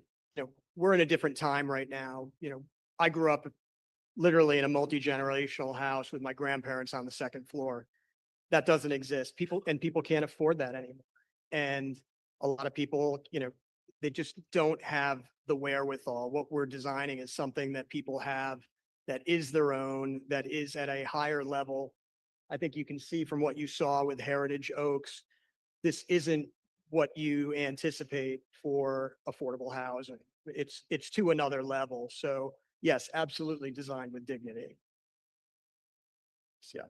we're in a different time right now. I grew up literally in a multi-generational house with my grandparents on the second floor. That doesn't exist. People can't afford that anymore. And a lot of people, they just don't have the wherewithal. What we're designing is something that people have that is their own, that is at a higher level. I think you can see from what you saw with Heritage Oaks, this isn't what you anticipate for affordable housing. It's to another level. So yes, absolutely designed with dignity. Yeah.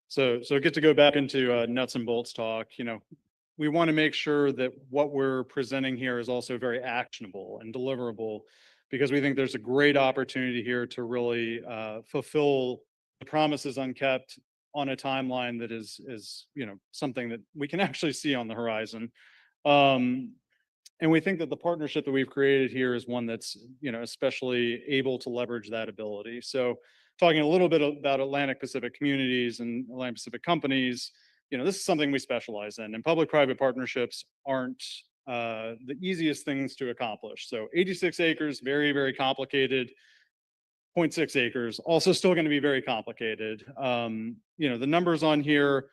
So get to go back into nuts and bolts talk. We want to make sure that what we're presenting here is also very actionable and deliverable, because we think there's a great opportunity here to really fulfill the promises unkept on a timeline that is something that we can actually see on the horizon. And we think that the partnership that we've created here is one that's especially able to leverage that ability. So talking a little bit about Atlantic Pacific communities and Atlantic Pacific companies, this is something we specialize in, and public-private partnerships aren't the easiest things to accomplish. So 86 acres, very, very complicated. 0.6 acres, also still going to be very complicated. The numbers on here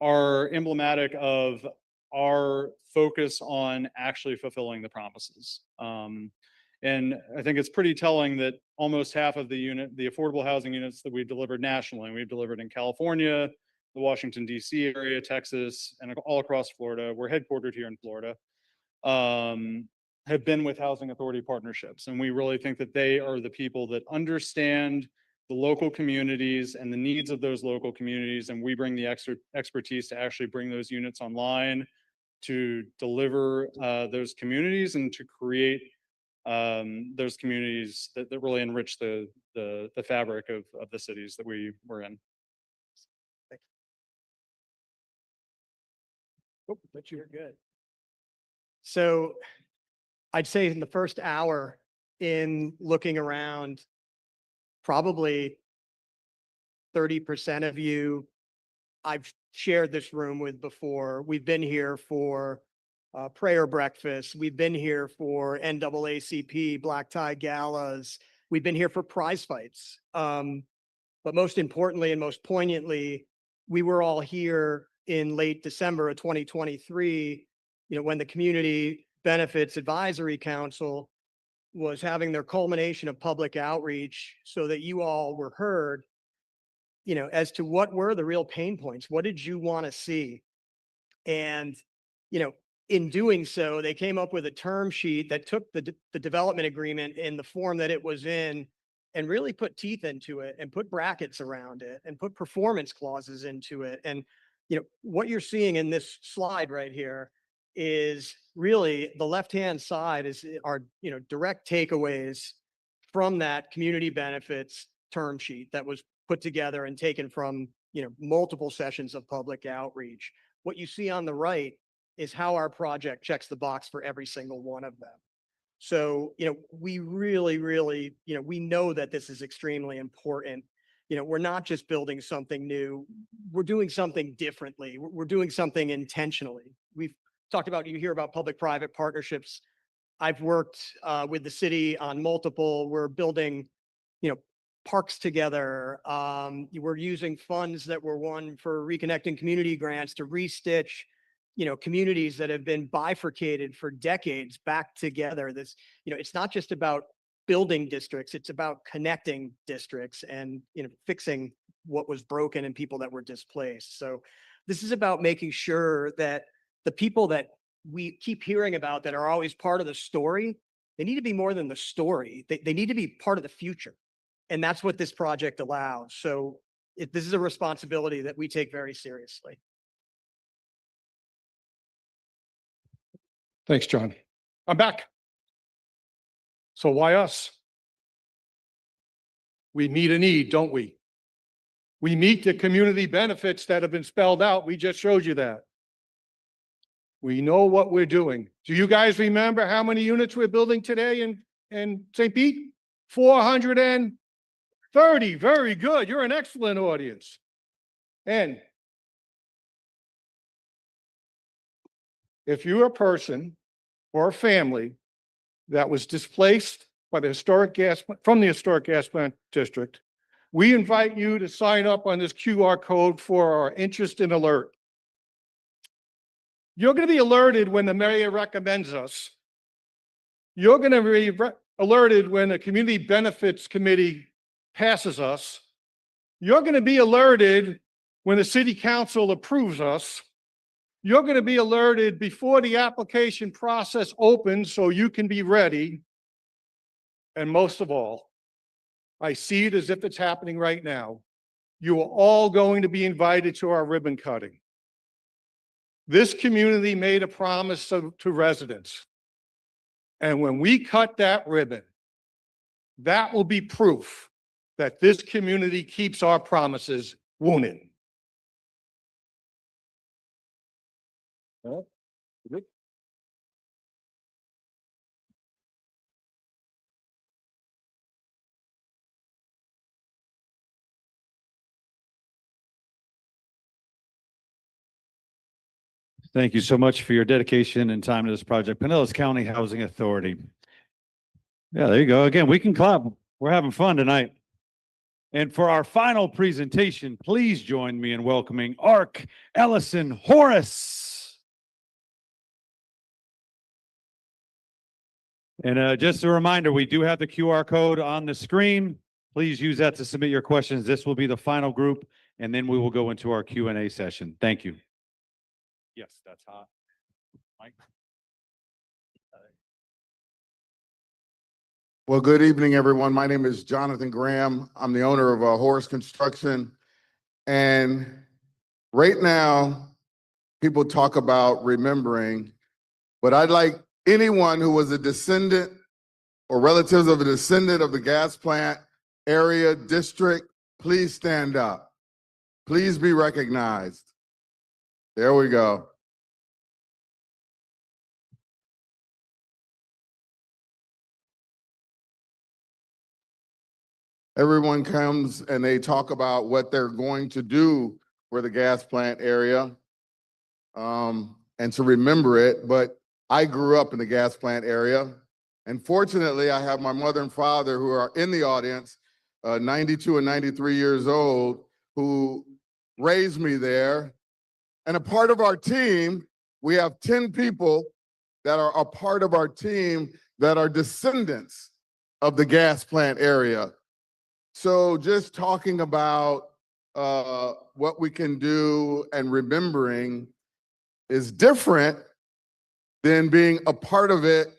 are emblematic of our focus on actually fulfilling the promises. And I think it's pretty telling that almost half of the affordable housing units that we've delivered nationally, and we've delivered in California, the Washington, D.C. area, Texas, and all across Florida. We're headquartered here in Florida, have been with housing authority partnerships. And we really think that they are the people that understand the local communities and the needs of those local communities. And we bring the expertise to actually bring those units online, to deliver those communities and to create those communities that really enrich the fabric of the cities that we're in. Oh, but you're good. So I'd say in the first hour in looking around, probably 30% of you I've shared this room with before. We've been here for prayer breakfast. We've been here for NAACP, black tie galas. We've been here for prize fights. But most importantly and most poignantly, we were all here in late December of 2023, when the Community Benefits Advisory Council was having their culmination of public outreach so that you all were heard, as to what were the real pain points. What did you want to see? And, in doing so, they came up with a term sheet that took the development agreement in the form that it was in and really put teeth into it and put brackets around it and put performance clauses into it. And, what you're seeing in this slide right here is really the left-hand side are direct takeaways from that community benefits term sheet that was put together and taken from multiple sessions of public outreach. What you see on the right is how our project checks the box for every single one of them. So we really, really we know that this is extremely important. We're not just building something new, we're doing something differently. We're doing something intentionally. We've talked about, you hear about public-private partnerships. I've worked with the city on multiple, we're building, parks together. We're using funds that were won for reconnecting community grants to restitch, communities that have been bifurcated for decades back together. This, it's not just about building districts, it's about connecting districts and, fixing what was broken and people that were displaced. So this is about making sure that the people that we keep hearing about that are always part of the story, they need to be more than the story. They need to be part of the future. And that's what this project allows. So this is a responsibility that we take very seriously. Thanks, John. I'm back. So why us? We meet a need, don't we? We meet the community benefits that have been spelled out. We just showed you that. We know what we're doing. Do you guys remember how many units we're building today in St. Pete? 430. Very good. You're an excellent audience. And if you're a person or a family that was displaced by the historic from the historic gas plant district, we invite you to sign up on this QR code for our interest and alert. You're going to be alerted when the mayor recommends us. You're going to be alerted when the community benefits committee passes us. You're going to be alerted when the city council approves us. You're going to be alerted before the application process opens so you can be ready. And most of all, I see it as if it's happening right now. You are all going to be invited to our ribbon cutting. This community made a promise to residents. And when we cut that ribbon, that will be proof that this community keeps our promises, won't it? Thank you so much for your dedication and time to this project. Pinellas County Housing Authority. Yeah, there you go. Again, we can clap. We're having fun tonight. And for our final presentation, please join me in welcoming Ark Ellison Horace. And just a reminder, we do have the QR code on the screen. Please use that to submit your questions. This will be the final group, and then we will go into our Q&A session. Thank you. Yes, that's hot. Mike. Well, good evening, everyone. My name is Jonathan Graham. I'm the owner of Horace Construction. And right now, people talk about remembering, but I'd like anyone who was a descendant or relatives of a descendant of the gas plant area district, please stand up. Please be recognized. There we go. Everyone comes and they talk about what they're going to do for the gas plant area and to remember it. But I grew up in the gas plant area. And fortunately, I have my mother and father who are in the audience, 92 and 93 years old, who raised me there. And a part of our team, we have 10 people that are a part of our team that are descendants of the gas plant area. So just talking about what we can do and remembering is different than being a part of it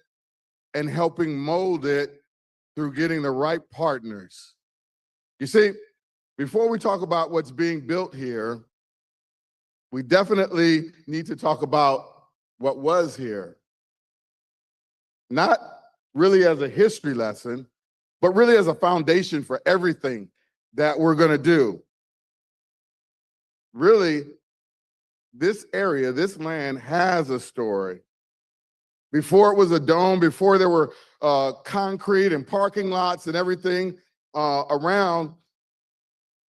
and helping mold it through getting the right partners. You see, before we talk about what's being built here, we definitely need to talk about what was here. Not really as a history lesson, but really as a foundation for everything that we're going to do. Really, this area, this land has a story. Before it was a dome, before there were concrete and parking lots and everything around,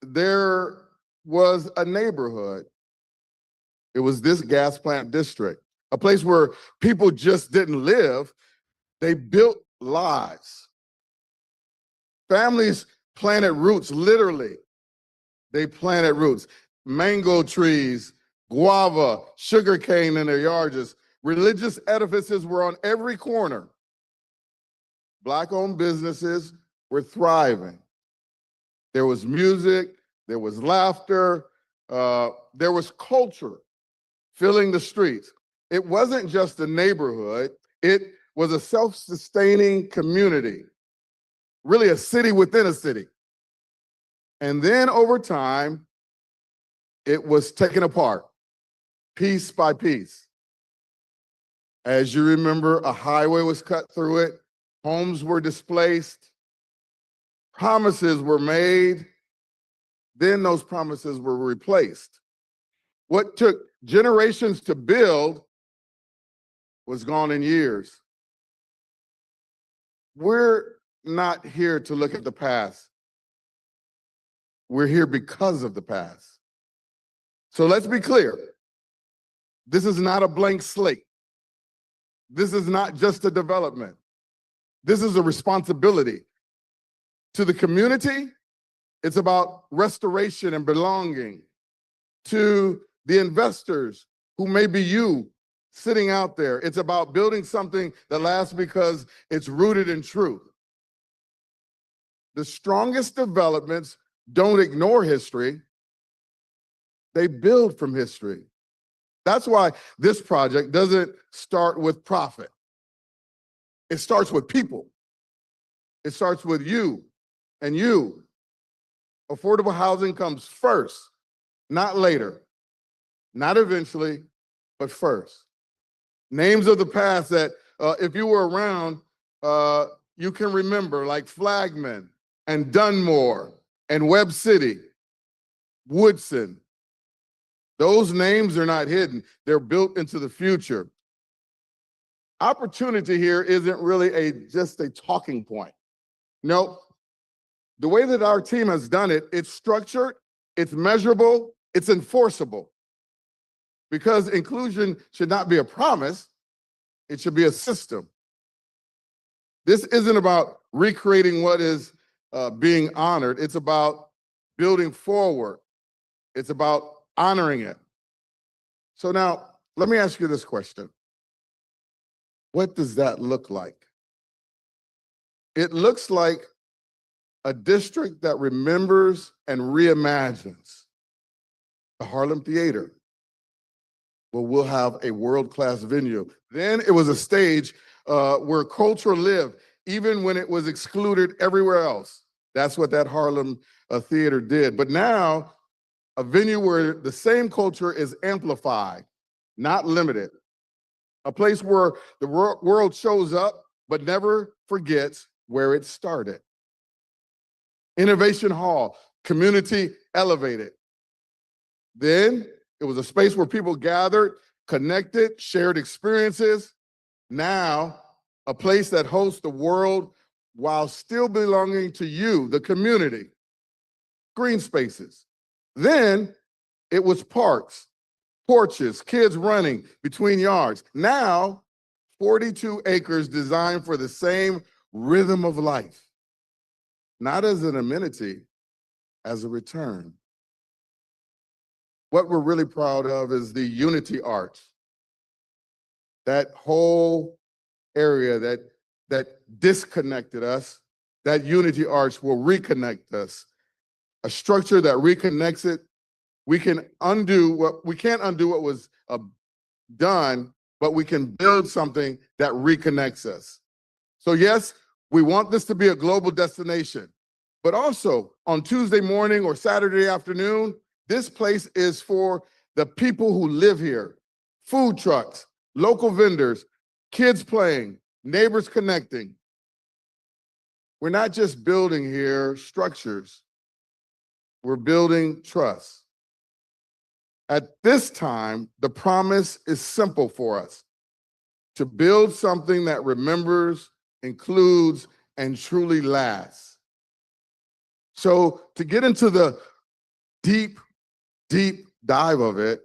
there was a neighborhood. It was this gas plant district, a place where people just didn't live, they built lives. Families planted roots, literally. They planted roots. Mango trees, guava, sugarcane in their yards. Religious edifices were on every corner. Black-owned businesses were thriving. There was music, there was laughter, there was culture filling the streets. It wasn't just a neighborhood, it was a self-sustaining community, really a city within a city. And then over time, it was taken apart, piece by piece. As you remember, a highway was cut through it, homes were displaced, promises were made, then those promises were replaced. What took generations to build was gone in years. We're not here to look at the past. We're here because of the past. So let's be clear. This is not a blank slate. This is not just a development. This is a responsibility to the community. It's about restoration and belonging. To the investors who may be you sitting out there, it's about building something that lasts because it's rooted in truth. The strongest developments don't ignore history. They build from history. That's why this project doesn't start with profit. It starts with people. It starts with you and you. Affordable housing comes first, not later, not eventually, but first. Names of the past that if you were around, you can remember, like Flagman and Dunmore and Webb City, Woodson. Those names are not hidden. They're built into the future. Opportunity here isn't really just a talking point. No, the way that our team has done it, it's structured, it's measurable, it's enforceable. Because inclusion should not be a promise, it should be a system. This isn't about recreating what is being honored. It's about building forward. It's about honoring it. So now, let me ask you this question. What does that look like? It looks like a district that remembers and reimagines. The Harlem Theater, where we'll have a world-class venue. Then it was a stage where culture lived, even when it was excluded everywhere else. That's what that Harlem Theater did. But now, a venue where the same culture is amplified, not limited. A place where the world shows up, but never forgets where it started. Innovation Hall, community elevated. Then it was a space where people gathered, connected, shared experiences. Now, a place that hosts the world while still belonging to you, the community. Green spaces. Then it was parks, porches, kids running between yards. Now, 42 acres designed for the same rhythm of life. Not as an amenity, as a return. What we're really proud of is the Unity Arch. That whole area that disconnected us, that Unity Arch will reconnect us. A structure that reconnects it. We can't undo what was done, but we can build something that reconnects us. So yes, we want this to be a global destination, but also on Tuesday morning or Saturday afternoon, this place is for the people who live here. Food trucks, local vendors, kids playing, neighbors connecting. We're not just building here structures. We're building trust. At this time, the promise is simple for us: to build something that remembers, includes, and truly lasts. So to get into the deep dive of it,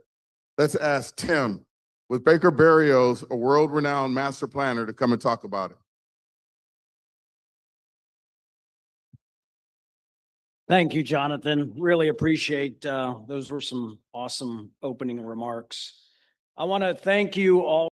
let's ask Tim with Baker Berrios, a world-renowned master planner, to come and talk about it. Thank you, Jonathan. Really appreciate, those were some awesome opening remarks. I want to thank you all.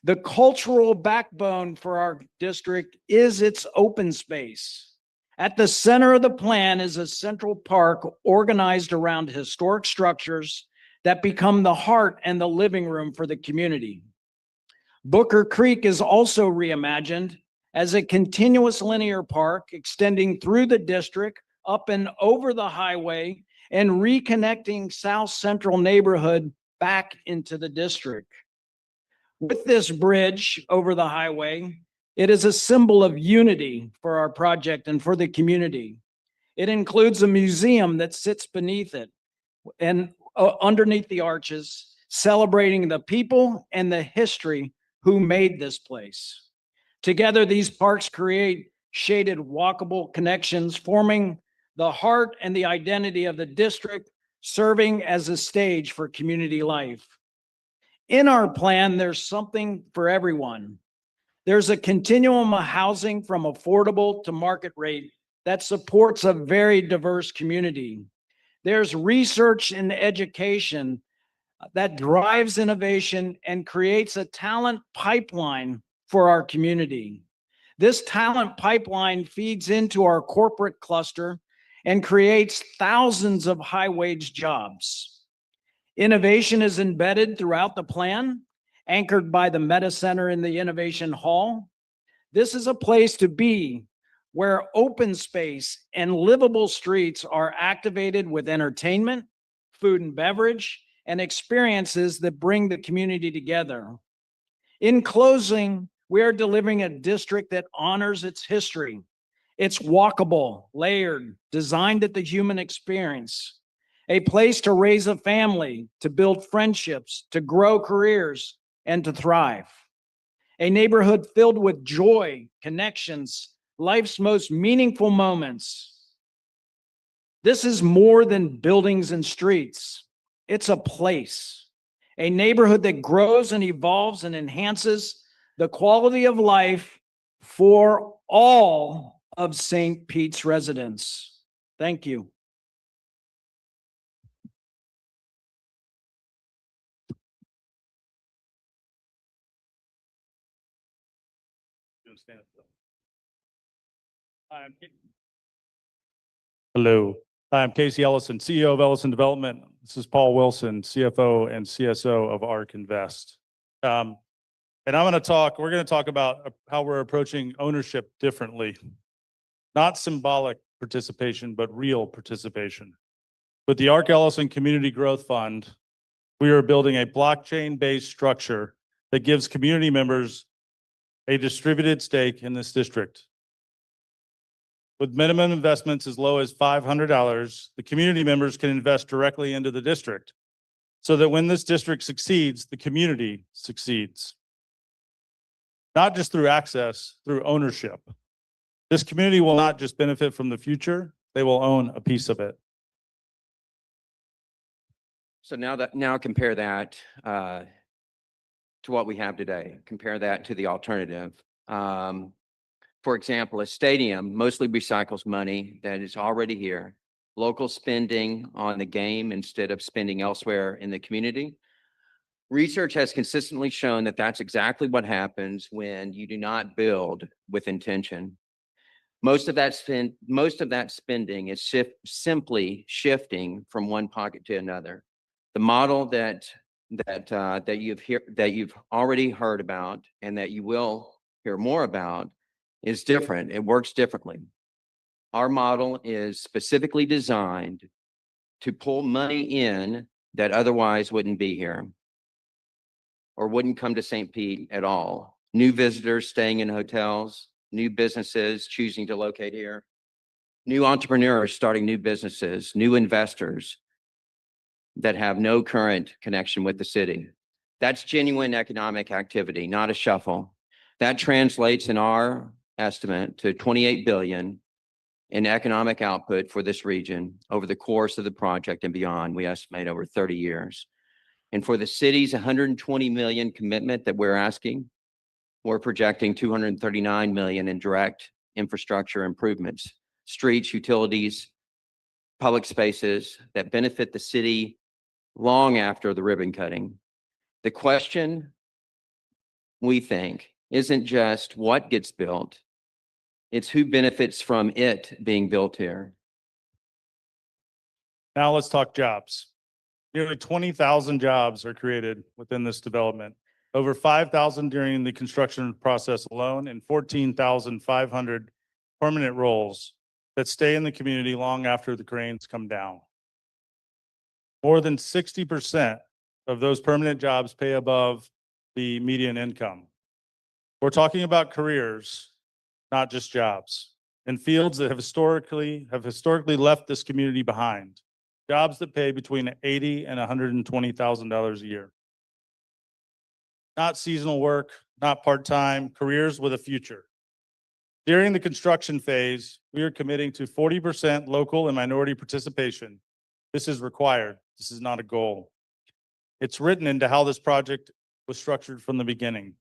The cultural backbone for our district is its open space. At the center of the plan is a central park organized around historic structures that become the heart and the living room for the community. Booker Creek is also reimagined as a continuous linear park extending through the district, up and over the highway, and reconnecting South Central neighborhood back into the district. With this bridge over the highway, it is a symbol of unity for our project and for the community. It includes a museum that sits beneath it and underneath the arches, celebrating the people and the history who made this place. Together, these parks create shaded walkable connections, forming the heart and the identity of the district, serving as a stage for community life. In our plan, there's something for everyone. There's a continuum of housing from affordable to market rate that supports a very diverse community. There's research and education that drives innovation and creates a talent pipeline for our community. This talent pipeline feeds into our corporate cluster and creates thousands of high-wage jobs. Innovation is embedded throughout the plan, anchored by the Meta Center in the Innovation Hall. This is a place to be where open space and livable streets are activated with entertainment, food and beverage, and experiences that bring the community together. In closing, we are delivering a district that honors its history. It's walkable, layered, designed at the human experience. A place to raise a family, to build friendships, to grow careers, and to thrive. A neighborhood filled with joy, connections, life's most meaningful moments. This is more than buildings and streets. It's a place, a neighborhood that grows and evolves and enhances the quality of life for all of St. Pete's residents. Thank you. Hello. Hi, I'm Casey Ellison, CEO of Ellison Development. This is Paul Wilson, CFO and CSO of ARK Invest. And we're going to talk about how we're approaching ownership differently. Not symbolic participation, but real participation. With the ARK Ellison Community Growth Fund, we are building a blockchain-based structure that gives community members a distributed stake in this district. With minimum investments as low as $500, the community members can invest directly into the district so that when this district succeeds, the community succeeds. Not just through access, through ownership. This community will not just benefit from the future, they will own a piece of it. So now compare that to what we have today. Compare that to the alternative. For example, a stadium mostly recycles money that is already here. Local spending on the game instead of spending elsewhere in the community. Research has consistently shown that that's exactly what happens when you do not build with intention. Most of that spending is simply shifting from one pocket to another. The model that you've already heard about and that you will hear more about is different. It works differently. Our model is specifically designed to pull money in that otherwise wouldn't be here or wouldn't come to St. Pete at all. New visitors staying in hotels, new businesses choosing to locate here, new entrepreneurs starting new businesses, new investors that have no current connection with the city. That's genuine economic activity, not a shuffle. That translates in our estimate to 28 billion in economic output for this region over the course of the project and beyond. We estimate over 30 years. And for the city's 120 million commitment that we're asking, we're projecting 239 million in direct infrastructure improvements, streets, utilities, public spaces that benefit the city long after the ribbon cutting. The question, we think, isn't just what gets built, it's who benefits from it being built here. Now let's talk jobs. Nearly 20,000 jobs are created within this development. Over 5,000 during the construction process alone and 14,500 permanent roles that stay in the community long after the cranes come down. More than 60% of those permanent jobs pay above the median income. We're talking about careers, not just jobs, in fields that have historically left this community behind. Jobs that pay between $80,000 and $120,000 a year. Not seasonal work, not part-time, careers with a future. During the construction phase, we are committing to 40% local and minority participation. This is required. This is not a goal. It's written into how this project was structured from the beginning.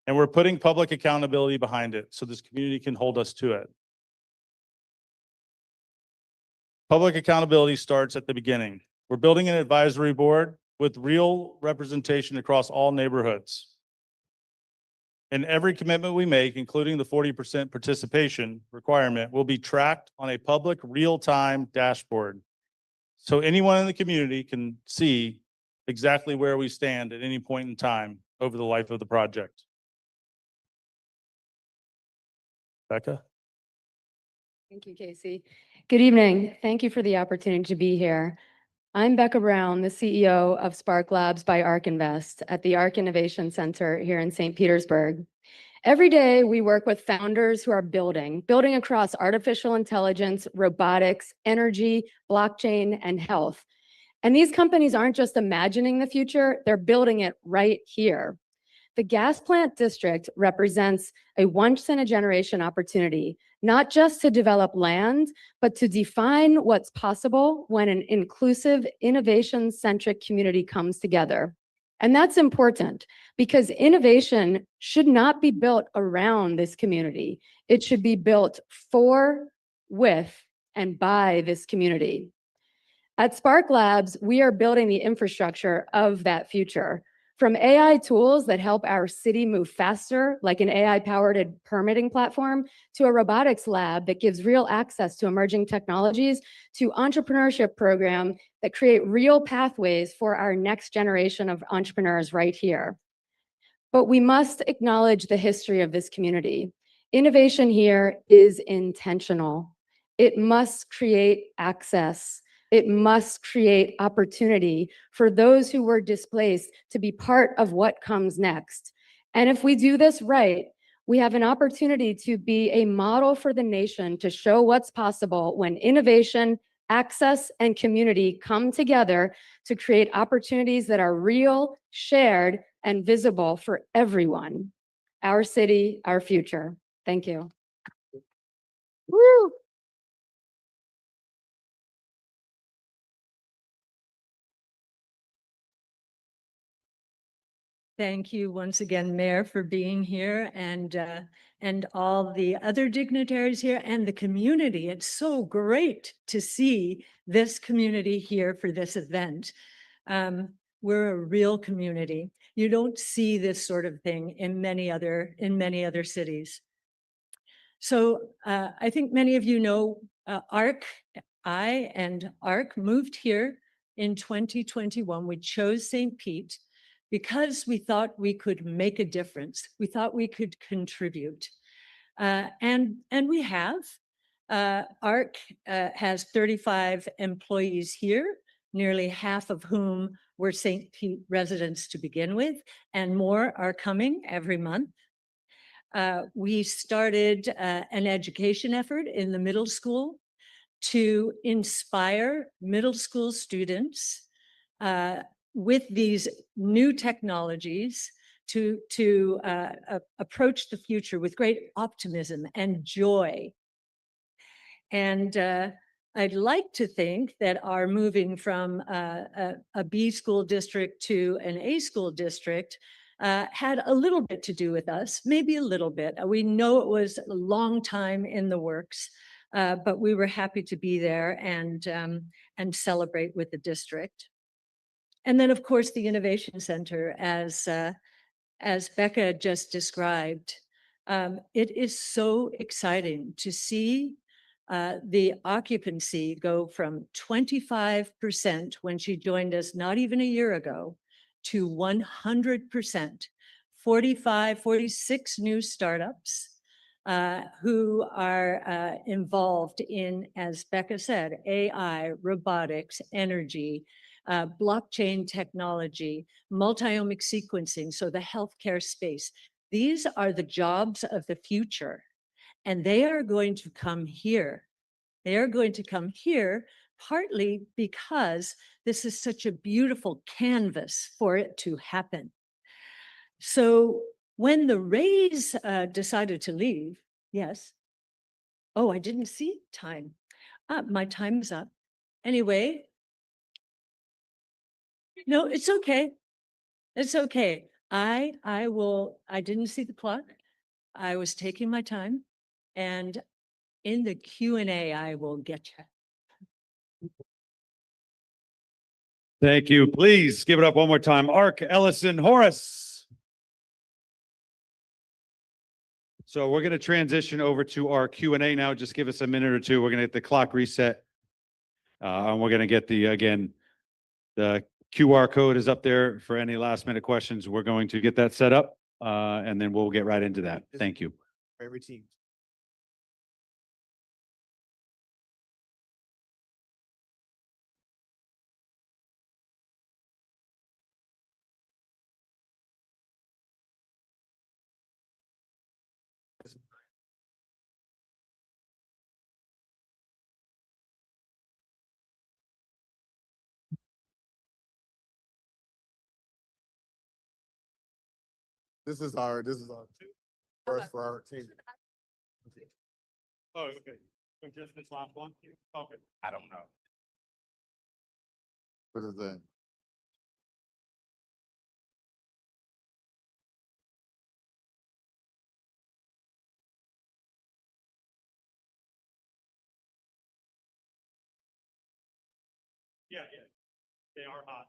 And we're putting public accountability behind it so this community can hold us to it. Public accountability starts at the beginning. We're building an advisory board with real representation across all neighborhoods. And every commitment we make, including the 40% participation requirement, will be tracked on a public real-time dashboard. So anyone in the community can see exactly where we stand at any point in time over the life of the project. Becca? Thank you, Casey. Good evening. Thank you for the opportunity to be here. I'm Becca Brown, the CEO of Spark Labs by ARK Invest at the ARK Innovation Center here in St. Petersburg. Every day, we work with founders who are building across artificial intelligence, robotics, energy, blockchain, and health. And these companies aren't just imagining the future, they're building it right here. The gas plant district represents a once-in-a-generation opportunity, not just to develop land, but to define what's possible when an inclusive, innovation-centric community comes together. And that's important because innovation should not be built around this community. It should be built for, with, and by this community. At Spark Labs, we are building the infrastructure of that future. From AI tools that help our city move faster, like an AI-powered permitting platform, to a robotics lab that gives real access to emerging technologies, to entrepreneurship program that create real pathways for our next generation of entrepreneurs right here. But we must acknowledge the history of this community. Innovation here is intentional. It must create access. It must create opportunity for those who were displaced to be part of what comes next. And if we do this right, we have an opportunity to be a model for the nation to show what's possible when innovation, access, and community come together to create opportunities that are real, shared, and visible for everyone. Our city, our future. Thank you. Woo! Thank you once again, Mayor, for being here and all the other dignitaries here and the community. It's so great to see this community here for this event. We're a real community. You don't see this sort of thing in many other cities. So I think many of you know I and ARC moved here in 2021. We chose St. Pete because we thought we could make a difference. We thought we could contribute. And we have. ARC has 35 employees here, nearly half of whom were St. Pete residents to begin with, and more are coming every month. We started an education effort in the middle school to inspire middle school students with these new technologies to approach the future with great optimism and joy. And I'd like to think that our moving from a B school district to an A school district had a little bit to do with us, maybe a little bit. We know it was a long time in the works, but we were happy to be there and celebrate with the district. And then, of course, the Innovation Center, as Becca just described. It is so exciting to see the occupancy go from 25% when she joined us not even a year ago to 100%, 46 new startups who are involved in, as Becca said, AI, robotics, energy, blockchain technology, multiomic sequencing, so the healthcare space. These are the jobs of the future, and they are going to come here. They are going to come here partly because this is such a beautiful canvas for it to happen. So when the Rays decided to leave, yes. Oh, I didn't see time. My time's up. Anyway, no, it's okay. It's okay. I didn't see the clock. I was taking my time, and in the Q&A, I will get you. Thank you. Please give it up one more time. ARC Ellison Horace. So we're going to transition over to our Q&A now. Just give us a minute or two. We're going to get the clock reset. And we're going to get the QR code is up there for any last minute questions. We're going to get that set up and then we'll get right into that. Thank you. Every team. This is our first for our team. Oh, okay. So just this last one? Okay. I don't know. What is that? Yeah, yeah. They are hot.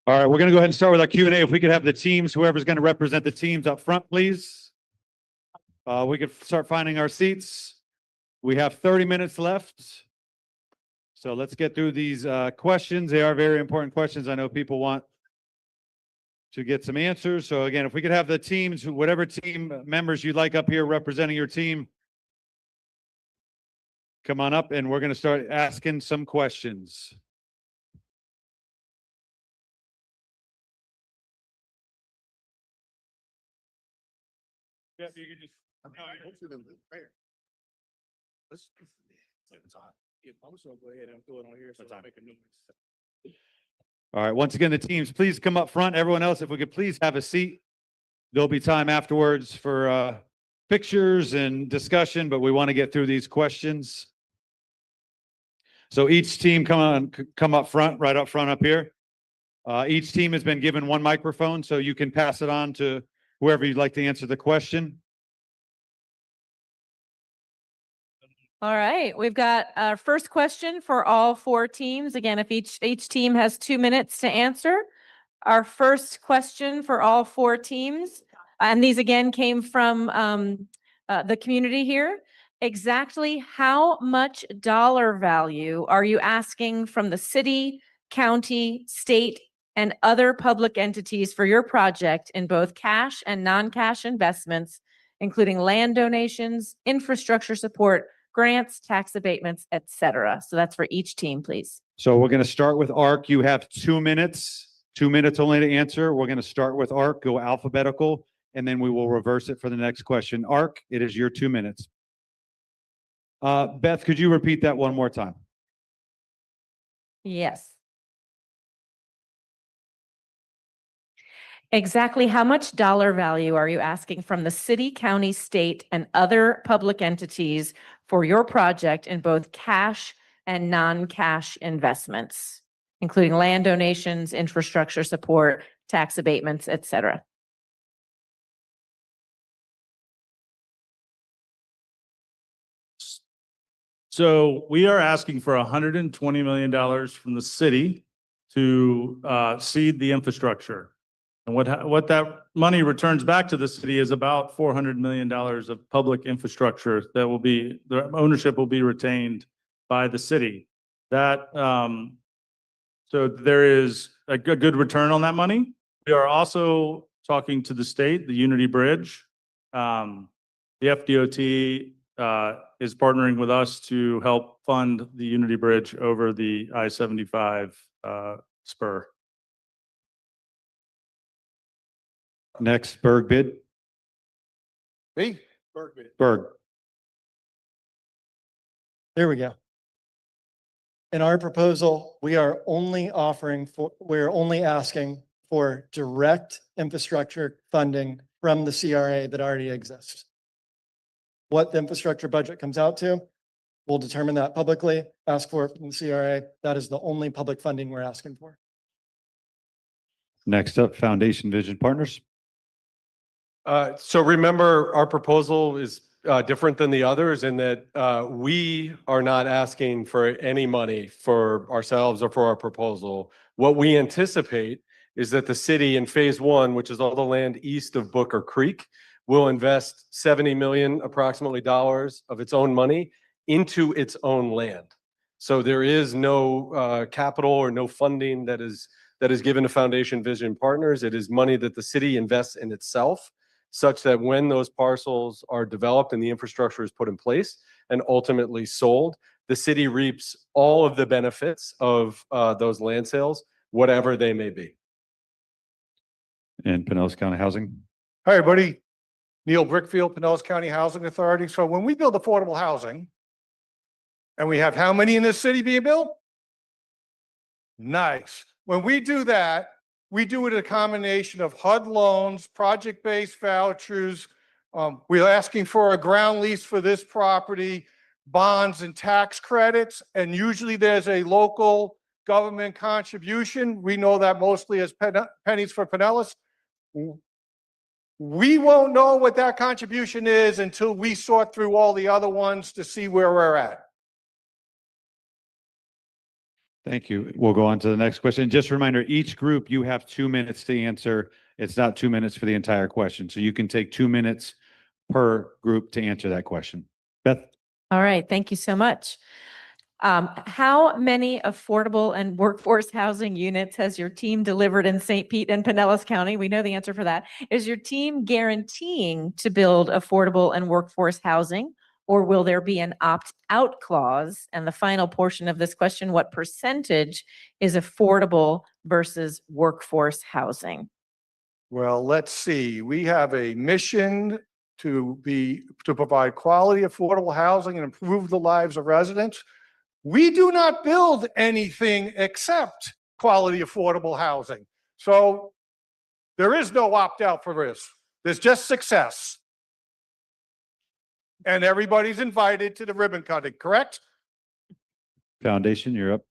All right, we're going to go ahead and start with our Q&A. If we could have the teams, whoever's going to represent the teams up front, please. We could start finding our seats. We have 30 minutes left. So let's get through these questions. They are very important questions. I know people want to get some answers. So again, if we could have the teams, whatever team members you'd like up here representing your team, come on up and we're going to start asking some questions. Yeah, you can just. I'm just gonna go ahead and throw it on here so I make a noise. All right, once again, the teams, please come up front. Everyone else, if we could please have a seat. There'll be time afterwards for pictures and discussion, but we want to get through these questions. So each team come up front, right up front up here. Each team has been given one microphone, so you can pass it on to whoever you'd like to answer the question. All right, we've got our first question for all four teams. Again, if each team has 2 minutes to answer. Our first question for all four teams, and these again came from the community here. Exactly how much dollar value are you asking from the city, county, state, and other public entities for your project in both cash and non-cash investments, including land donations, infrastructure support, grants, tax abatements, etc.? So that's for each team, please. So we're going to start with ARC. You have 2 minutes, 2 minutes only to answer. We're going to start with ARC, go alphabetical, and then we will reverse it for the next question. ARC, it is your 2 minutes. Beth, could you repeat that one more time? Yes. Exactly how much dollar value are you asking from the city, county, state, and other public entities for your project in both cash and non-cash investments, including land donations, infrastructure support, tax abatements, et cetera? So we are asking for $120 million from the city to seed the infrastructure. And what that money returns back to the city is about $400 million of public infrastructure that will be, the ownership will be retained by the city. That, so there is a good return on that money. We are also talking to the state, the Unity Bridge. The FDOT is partnering with us to help fund the Unity Bridge over the I-75 spur. Next, Berg bid. Me? Berg. There we go. In our proposal, we are only asking for direct infrastructure funding from the CRA that already exists. What the infrastructure budget comes out to, we'll determine that publicly, ask for it from the CRA. That is the only public funding we're asking for. Next up, Foundation Vision Partners. So remember, our proposal is different than the others in that we are not asking for any money for ourselves or for our proposal. What we anticipate is that the city in phase one, which is all the land east of Booker Creek, will invest $70 million approximately of its own money into its own land. So there is no capital or no funding that is given to Foundation Vision Partners. It is money that the city invests in itself, such that when those parcels are developed and the infrastructure is put in place and ultimately sold, the city reaps all of the benefits of those land sales, whatever they may be. And Pinellas County Housing. Hi, everybody. Neil Brickfield, Pinellas County Housing Authority. So when we build affordable housing, and we have how many in this city being built? Nice. When we do that, we do it a combination of HUD loans, project-based vouchers. We're asking for a ground lease for this property, bonds and tax credits, and usually there's a local government contribution. We know that mostly as pennies for Pinellas. We won't know what that contribution is until we sort through all the other ones to see where we're at. Thank you. We'll go on to the next question. Just a reminder, each group, you have 2 minutes to answer. It's not 2 minutes for the entire question. So you can take 2 minutes per group to answer that question. Beth? All right, thank you so much. How many affordable and workforce housing units has your team delivered in St. Pete and Pinellas County? We know the answer for that. Is your team guaranteeing to build affordable and workforce housing, or will there be an opt-out clause? And the final portion of this question, what percentage is affordable versus workforce housing? Well, let's see. We have a mission to provide quality, affordable housing and improve the lives of residents. We do not build anything except quality, affordable housing. So there is no opt-out for this. There's just success. And everybody's invited to the ribbon cutting, correct? Foundation, you're up.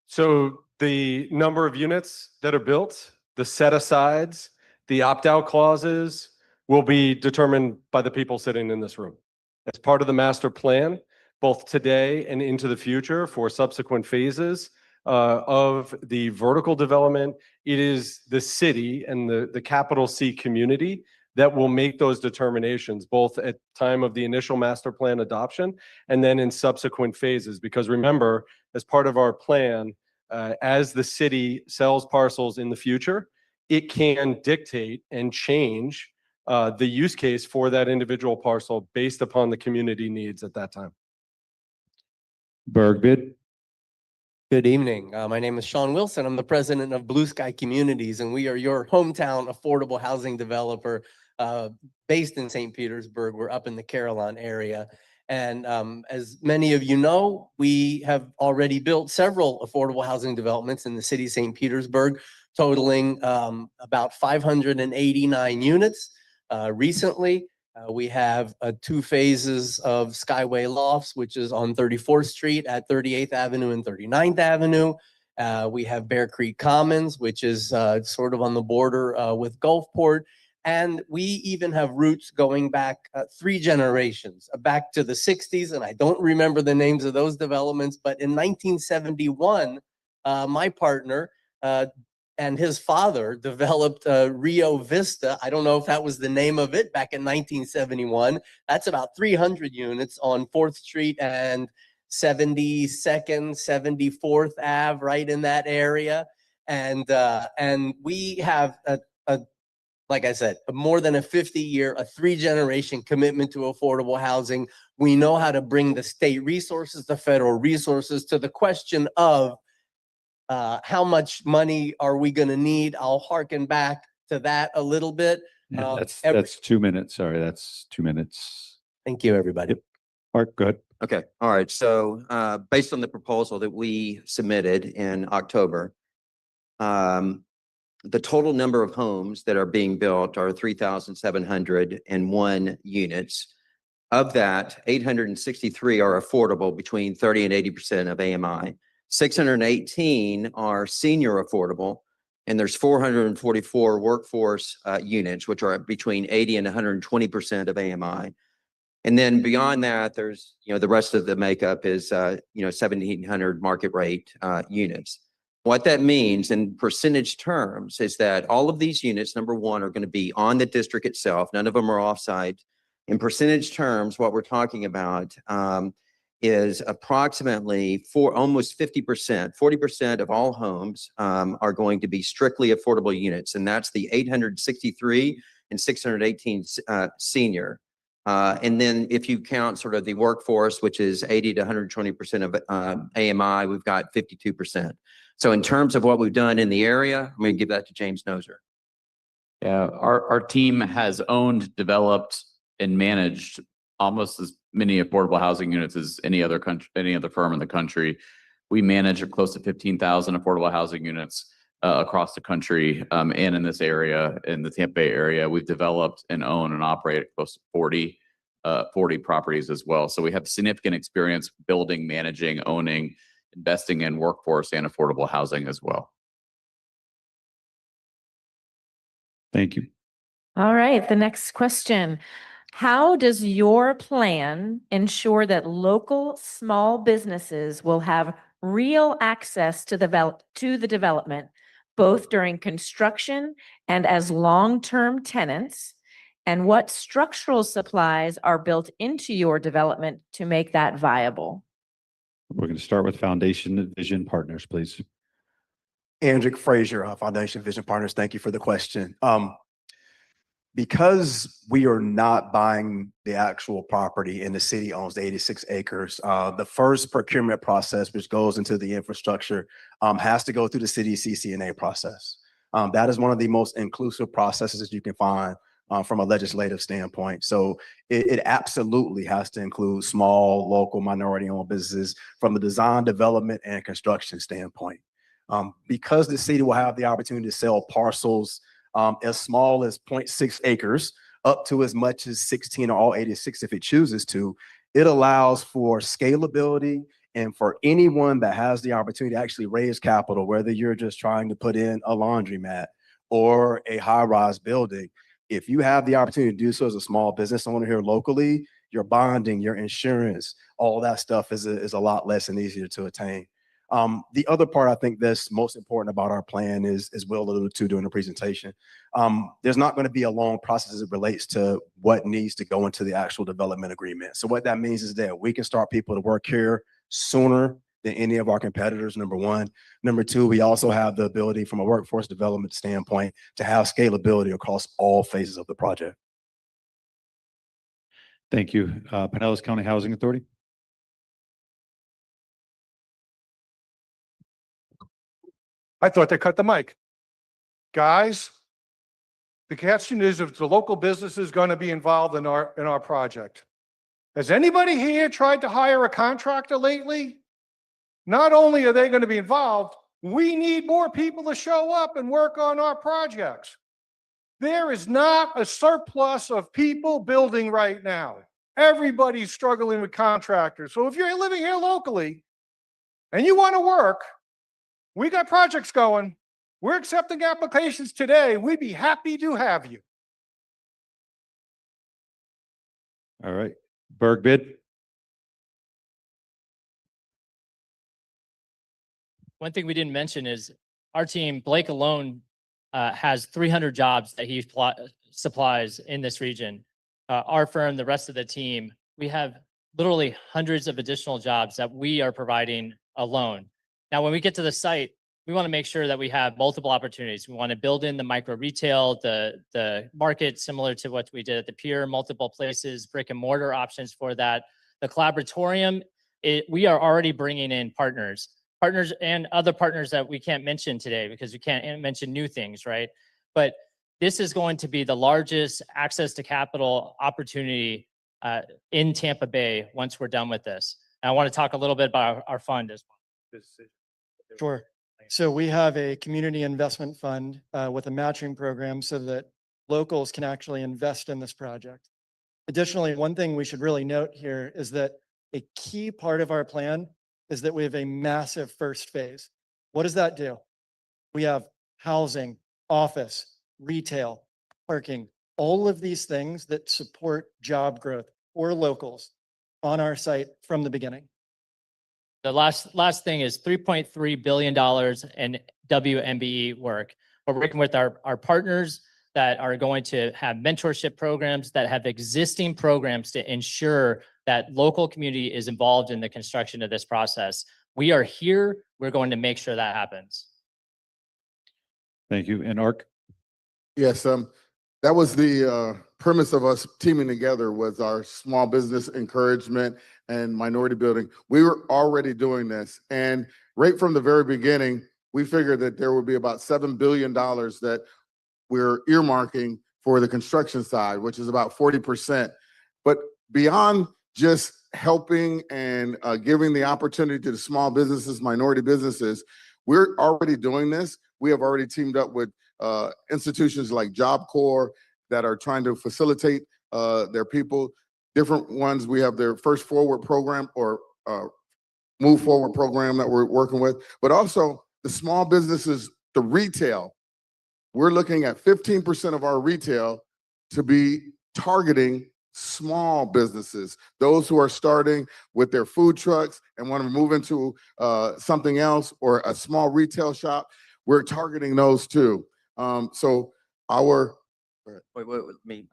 So the number of units that are built, the set-asides, the opt-out clauses will be determined by the people sitting in this room. As part of the master plan, both today and into the future for subsequent phases of the vertical development, it is the city and the capital C community that will make those determinations, both at time of the initial master plan adoption and then in subsequent phases. Because remember, as part of our plan, as the city sells parcels in the future, it can dictate and change the use case for that individual parcel based upon the community needs at that time. Berg bid. Good evening. My name is Sean Wilson. I'm the president of Blue Sky Communities, and we are your hometown affordable housing developer based in St. Petersburg. We're up in the Carillon area. And as many of you know, we have already built several affordable housing developments in the city of St. Petersburg, totaling about 589 units. Recently, we have 2 phases of Skyway Lofts, which is on 34th Street at 38th Avenue and 39th Avenue. We have Bear Creek Commons, which is sort of on the border with Gulfport. And we even have roots going back 3 generations, back to the 60s. And I don't remember the names of those developments, but in 1971, my partner and his father developed Rio Vista. I don't know if that was the name of it back in 1971. That's about 300 units on 4th Street and 72nd, 74th Ave, right in that area. And we have like I said, more than a 50-year, a 3-generation commitment to affordable housing. We know how to bring the state resources, the federal resources to the question of how much money are we going to need? I'll harken back to that a little bit. Yeah, that's 2 minutes. Sorry, that's 2 minutes. Thank you, everybody. Yep. Mark, go ahead. Okay, all right. So based on the proposal that we submitted in October, the total number of homes that are being built are 3,701 units. Of that, 863 are affordable between 30 and 80% of AMI. 618 are senior affordable, and there's 444 workforce units, which are between 80 and 120% of AMI. And then beyond that, there's, the rest of the makeup is, 1,700 market rate units. What that means in percentage terms is that all of these units, number one, are going to be on the district itself. None of them are offsite. In percentage terms, what we're talking about is approximately almost 50%, 40% of all homes are going to be strictly affordable units. And that's the 863 and 618 senior. And then if you count sort of the workforce, which is 80 to 120% of AMI, we've got 52%. So in terms of what we've done in the area, I'm going to give that to James Noser. Yeah, our team has owned, developed, and managed almost as many affordable housing units as any other firm in the country. We manage close to 15,000 affordable housing units across the country, and in this area, in the Tampa Bay area, we've developed and own and operate close to 40 properties as well. So we have significant experience building, managing, owning, investing in workforce and affordable housing as well. Thank you. All right, the next question. How does your plan ensure that local small businesses will have real access to the development, both during construction and as long-term tenants? And what structural supplies are built into your development to make that viable? We're going to start with Foundation Vision Partners, please. Andrick Frazier, Foundation Vision Partners. Thank you for the question. Because we are not buying the actual property and the city owns the 86 acres, the first procurement process, which goes into the infrastructure, has to go through the city CCNA process. That is one of the most inclusive processes that you can find from a legislative standpoint. So it absolutely has to include small, local, minority-owned businesses from the design, development, and construction standpoint. Because the city will have the opportunity to sell parcels as small as 0.6 acres up to as much as 16 or all 86 if it chooses to, it allows for scalability and for anyone that has the opportunity to actually raise capital, whether you're just trying to put in a laundromat or a high-rise building. If you have the opportunity to do so as a small business owner here locally, your bonding, your insurance, all that stuff is a lot less and easier to attain. The other part I think that's most important about our plan is, as Will alluded to during the presentation, there's not going to be a long process as it relates to what needs to go into the actual development agreement. So what that means is that we can start people to work here sooner than any of our competitors, number one. Number two, we also have the ability from a workforce development standpoint to have scalability across all phases of the project. Thank you. Pinellas County Housing Authority. I thought they cut the mic. Guys, the question is if the local business is going to be involved in our project. Has anybody here tried to hire a contractor lately? Not only are they going to be involved, we need more people to show up and work on our projects. There is not a surplus of people building right now. Everybody's struggling with contractors. So if you're living here locally and you want to work, we got projects going. We're accepting applications today. We'd be happy to have you. All right. Berg bid. One thing we didn't mention is our team, Blake alone, has 300 jobs that he supplies in this region. Our firm, the rest of the team, we have literally hundreds of additional jobs that we are providing alone. Now, when we get to the site, we want to make sure that we have multiple opportunities. We want to build in the micro retail, the market, similar to what we did at the pier, multiple places, brick and mortar options for that. The collaboratorium, we are already bringing in partners and other partners that we can't mention today because we can't mention new things, right? But this is going to be the largest access to capital opportunity in Tampa Bay once we're done with this. And I want to talk a little bit about our fund as well. Sure. So we have a community investment fund with a matching program so that locals can actually invest in this project. Additionally, one thing we should really note here is that a key part of our plan is that we have a massive first phase. What does that do? We have housing, office, retail, parking, all of these things that support job growth for locals on our site from the beginning. The last thing is $3.3 billion in WMBE work. We're working with our partners that are going to have mentorship programs, that have existing programs to ensure that local community is involved in the construction of this process. We are here. We're going to make sure that happens. Thank you. And Ark? Yes, that was the premise of us teaming together, was our small business encouragement and minority building. We were already doing this, and right from the very beginning, we figured that there would be about $7 billion that we're earmarking for the construction side, which is about 40%. But beyond just helping and giving the opportunity to the small businesses, minority businesses, we're already doing this. We have already teamed up with institutions like Job Corps that are trying to facilitate their people. Different ones, we have their First Forward program or Move Forward program that we're working with, but also the small businesses, the retail. We're looking at 15% of our retail to be targeting small businesses, those who are starting with their food trucks and want to move into something else or a small retail shop. We're targeting those too. So our Me.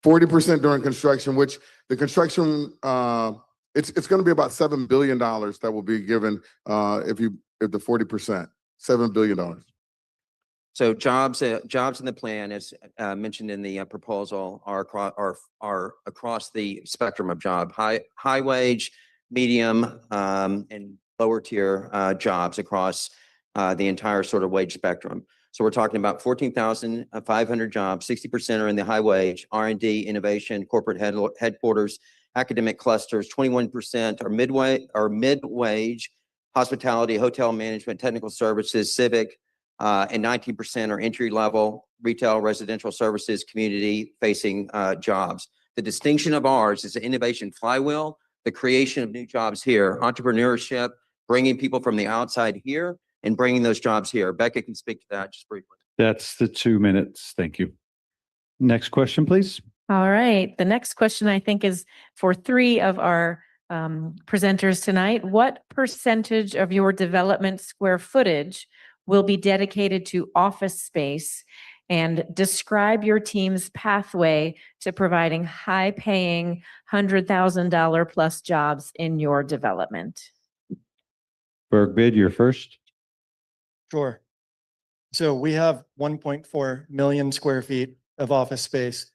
40% during construction, which the construction, it's going to be about $7 billion that will be given if the 40%, $7 billion. So jobs in the plan, as mentioned in the proposal, are across the spectrum of job, high wage, medium, and lower tier jobs across the entire sort of wage spectrum. So we're talking about 14,500 jobs, 60% are in the high wage, R&D, innovation, corporate headquarters, academic clusters, 21% are mid-wage, hospitality, hotel management, technical services, civic, and 19% are entry-level, retail, residential services, community-facing jobs. The distinction of ours is the innovation flywheel, the creation of new jobs here, entrepreneurship, bringing people from the outside here, and bringing those jobs here. Becca can speak to that just briefly. That's the 2 minutes. Thank you. Next question, please. All right. The next question, I think, is for three of our presenters tonight. What percentage of your development square footage will be dedicated to office space? And describe your team's pathway to providing high-paying $100,000 plus jobs in your development. Berg bid, you're first. Sure. So we have 1.4 million square feet of office space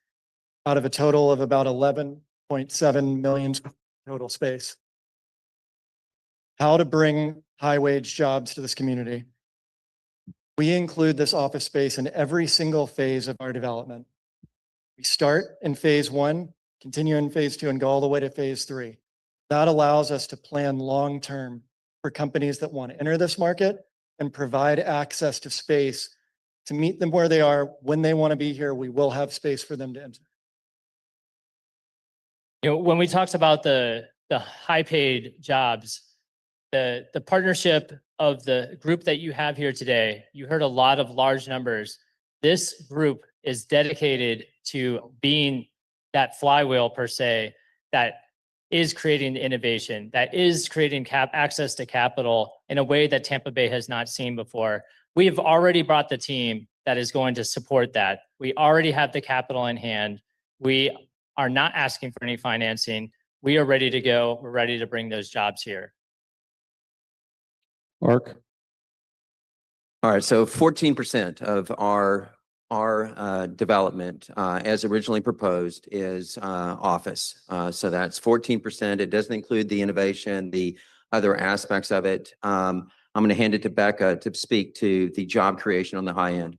out of a total of about 11.7 million total space. How to bring high wage jobs to this community. We include this office space in every single phase of our development. We start in phase one, continue in phase two and go all the way to phase three. That allows us to plan long-term for companies that want to enter this market and provide access to space to meet them where they are. When they want to be here, we will have space for them to enter. You know, when we talked about the high paid jobs, the partnership of the group that you have here today, you heard a lot of large numbers. This group is dedicated to being that flywheel per se, that is creating innovation, that is creating access to capital in a way that Tampa Bay has not seen before. We have already brought the team that is going to support that. We already have the capital in hand. We are not asking for any financing. We are ready to go. We're ready to bring those jobs here. Ark? All right, so 14% of our development, as originally proposed, is office. So that's 14%. It doesn't include the innovation, the other aspects of it. I'm going to hand it to Becca to speak to the job creation on the high end.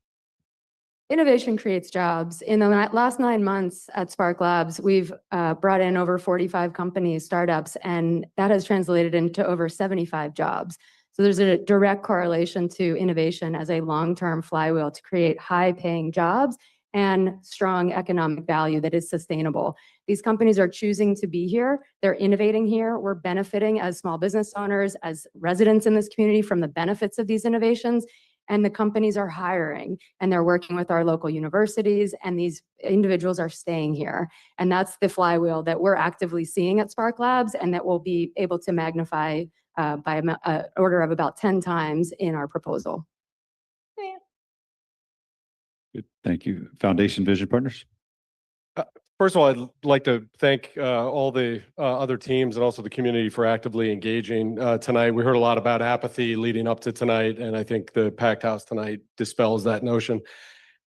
Innovation creates jobs. In the last 9 months at Spark Labs, we've brought in over 45 companies, startups, and that has translated into over 75 jobs. So there's a direct correlation to innovation as a long-term flywheel to create high-paying jobs and strong economic value that is sustainable. These companies are choosing to be here. They're innovating here. We're benefiting as small business owners, as residents in this community from the benefits of these innovations. And the companies are hiring and they're working with our local universities, and these individuals are staying here. And that's the flywheel that we're actively seeing at Spark Labs, and that we'll be able to magnify by an order of about 10 times in our proposal. Good. Thank you. Foundation Vision Partners? First of all, I'd like to thank all the other teams and also the community for actively engaging tonight. We heard a lot about apathy leading up to tonight, and I think the packed house tonight dispels that notion.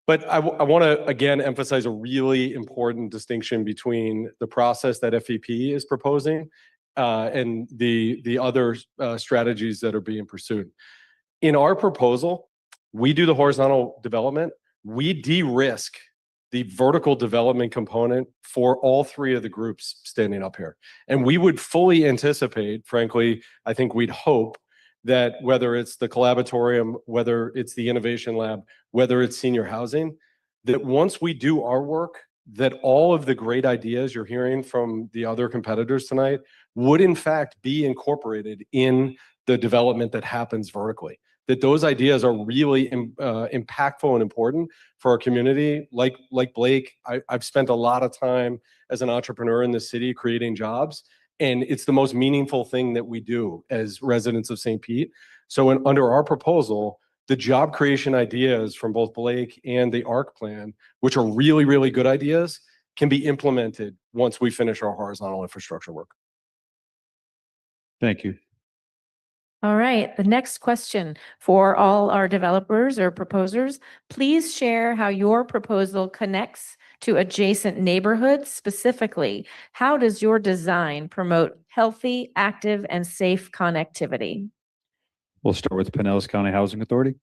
But I want to, again, emphasize a really important distinction between the process that FEP is proposing and the other strategies that are being pursued. In our proposal, we do the horizontal development. We de-risk the vertical development component for all three of the groups standing up here. And we would fully anticipate, frankly, I think we'd hope that whether it's the collaboratorium, whether it's the innovation lab, whether it's senior housing, that once we do our work, that all of the great ideas you're hearing from the other competitors tonight would in fact be incorporated in the development that happens vertically. That those ideas are really impactful and important for our community. Like Blake, I've spent a lot of time as an entrepreneur in the city creating jobs, and it's the most meaningful thing that we do as residents of St. Pete. So under our proposal, the job creation ideas from both Blake and the ARC plan, which are really, really good ideas, can be implemented once we finish our horizontal infrastructure work. Thank you. All right, the next question for all our developers or proposers, please share how your proposal connects to adjacent neighborhoods. Specifically, how does your design promote healthy, active, and safe connectivity? We'll start with Pinellas County Housing Authority.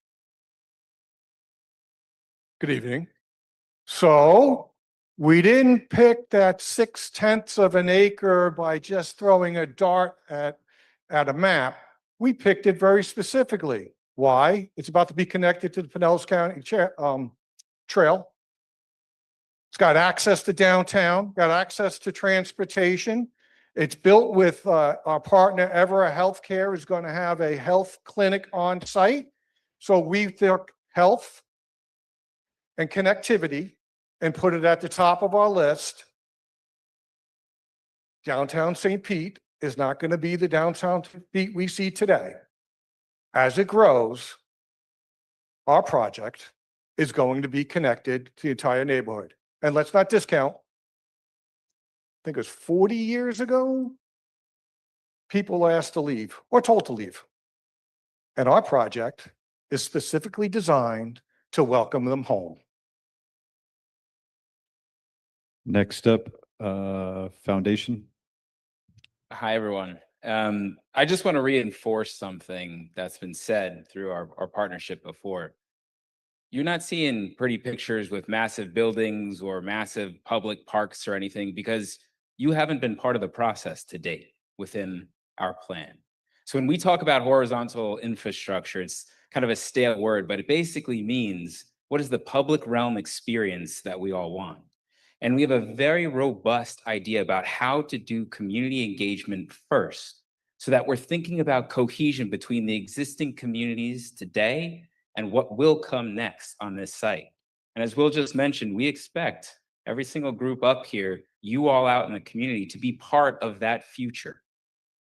Good evening. So we didn't pick that 0.6 of an acre by just throwing a dart at a map. We picked it very specifically. Why? It's about to be connected to the Pinellas County Trail. It's got access to downtown, got access to transportation. It's built with our partner, Evera Healthcare, is going to have a health clinic on site. So we took health and connectivity and put it at the top of our list. Downtown St. Pete is not going to be the downtown St. Pete we see today. As it grows, our project is going to be connected to the entire neighborhood. And let's not discount, I think it was 40 years ago, people were asked to leave or told to leave. And our project is specifically designed to welcome them home. Next up, Foundation. Hi, everyone. I just want to reinforce something that's been said through our partnership before. you're not seeing pretty pictures with massive buildings or massive public parks or anything because you haven't been part of the process to date within our plan. So when we talk about horizontal infrastructure, it's kind of a stale word, but it basically means what is the public realm experience that we all want? And we have a very robust idea about how to do community engagement first, so that we're thinking about cohesion between the existing communities today and what will come next on this site. And as Will just mentioned, we expect every single group up here, you all out in the community, to be part of that future,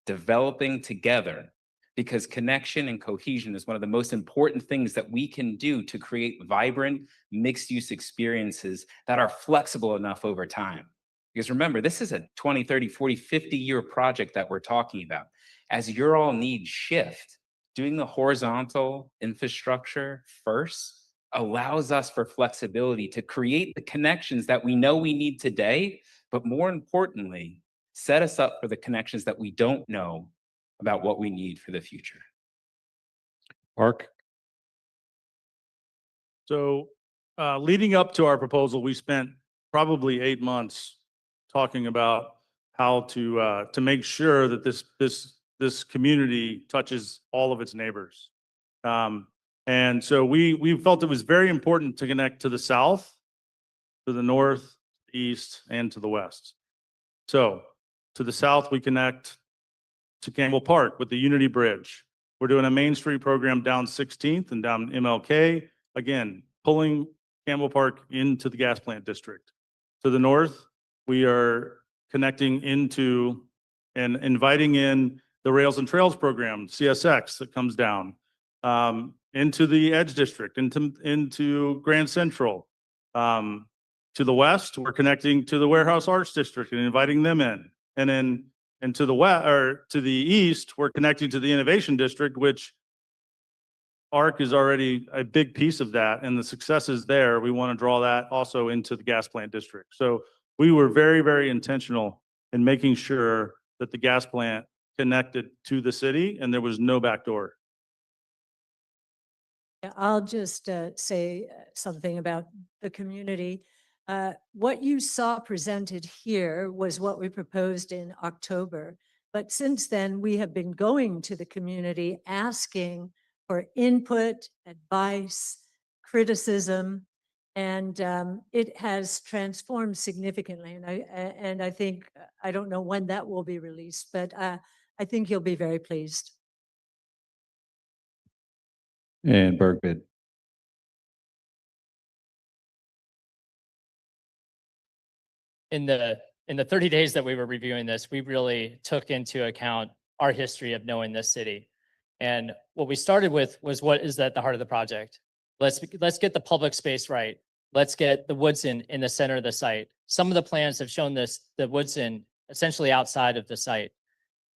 developing together, because connection and cohesion is one of the most important things that we can do to create vibrant mixed-use experiences that are flexible enough over time. Because remember, this is a 20, 30, 40, 50-year project that we're talking about. As your all needs shift, doing the horizontal infrastructure first allows us for flexibility to create the connections that we know we need today, but more importantly, set us up for the connections that we don't know about what we need for the future. Mark? So leading up to our proposal, we spent probably 8 months talking about how to make sure that this community touches all of its neighbors. And so we felt it was very important to connect to the south, to the north, east, and to the west. So to the south, we connect to Campbell Park with the Unity Bridge. We're doing a Main Street program down 16th and down MLK, again, pulling Campbell Park into the gas plant district. To the north, we are connecting into and inviting in the Rails and Trails program, CSX, that comes down into the Edge District, into Grand Central. To the west, we're connecting to the Warehouse Arts District and inviting them in. And then to the west, or to the east, we're connecting to the Innovation District, which ARC is already a big piece of that, and the success is there. We want to draw that also into the gas plant district. So we were very, very intentional in making sure that the gas plant connected to the city and there was no backdoor. I'll just say something about the community. What you saw presented here was what we proposed in October. But since then, we have been going to the community asking for input, advice, criticism, and it has transformed significantly. And I think, I don't know when that will be released, but I think you'll be very pleased. And Bergbid. In the 30 days that we were reviewing this, we really took into account our history of knowing this city. And what we started with was what is at the heart of the project. Let's get the public space right. Let's get the Woodson in the center of the site. Some of the plans have shown this, the Woodson essentially outside of the site.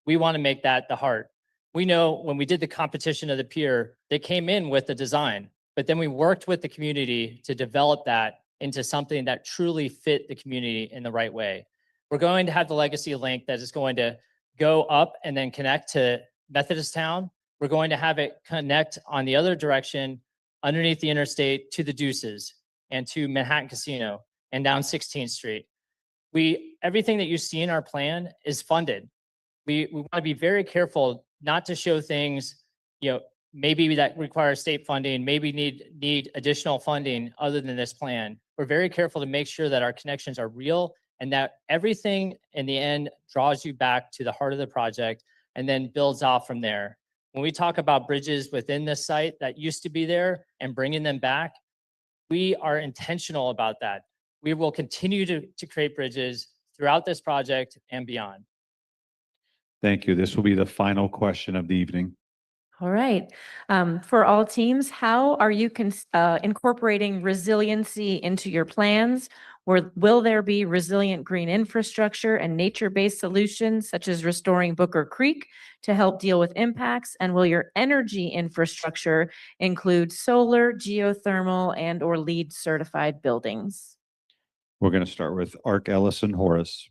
We want to make that the heart. We know when we did the competition of the pier, they came in with the design, but then we worked with the community to develop that into something that truly fit the community in the right way. We're going to have the Legacy Link that is going to go up and then connect to Methodist Town. We're going to have it connect on the other direction underneath the interstate to the Deuces and to Manhattan Casino and down 16th Street. Everything that you see in our plan is funded. We want to be very careful not to show things, maybe that require state funding, maybe need additional funding other than this plan. We're very careful to make sure that our connections are real and that everything in the end draws you back to the heart of the project and then builds off from there. When we talk about bridges within this site that used to be there and bringing them back, we are intentional about that. We will continue to create bridges throughout this project and beyond. Thank you. This will be the final question of the evening. All right. For all teams, how are you incorporating resiliency into your plans? Or will there be resilient green infrastructure and nature-based solutions such as restoring Booker Creek to help deal with impacts? And will your energy infrastructure include solar, geothermal, and or LEED certified buildings? We're going to start with Ark Ellison Horace.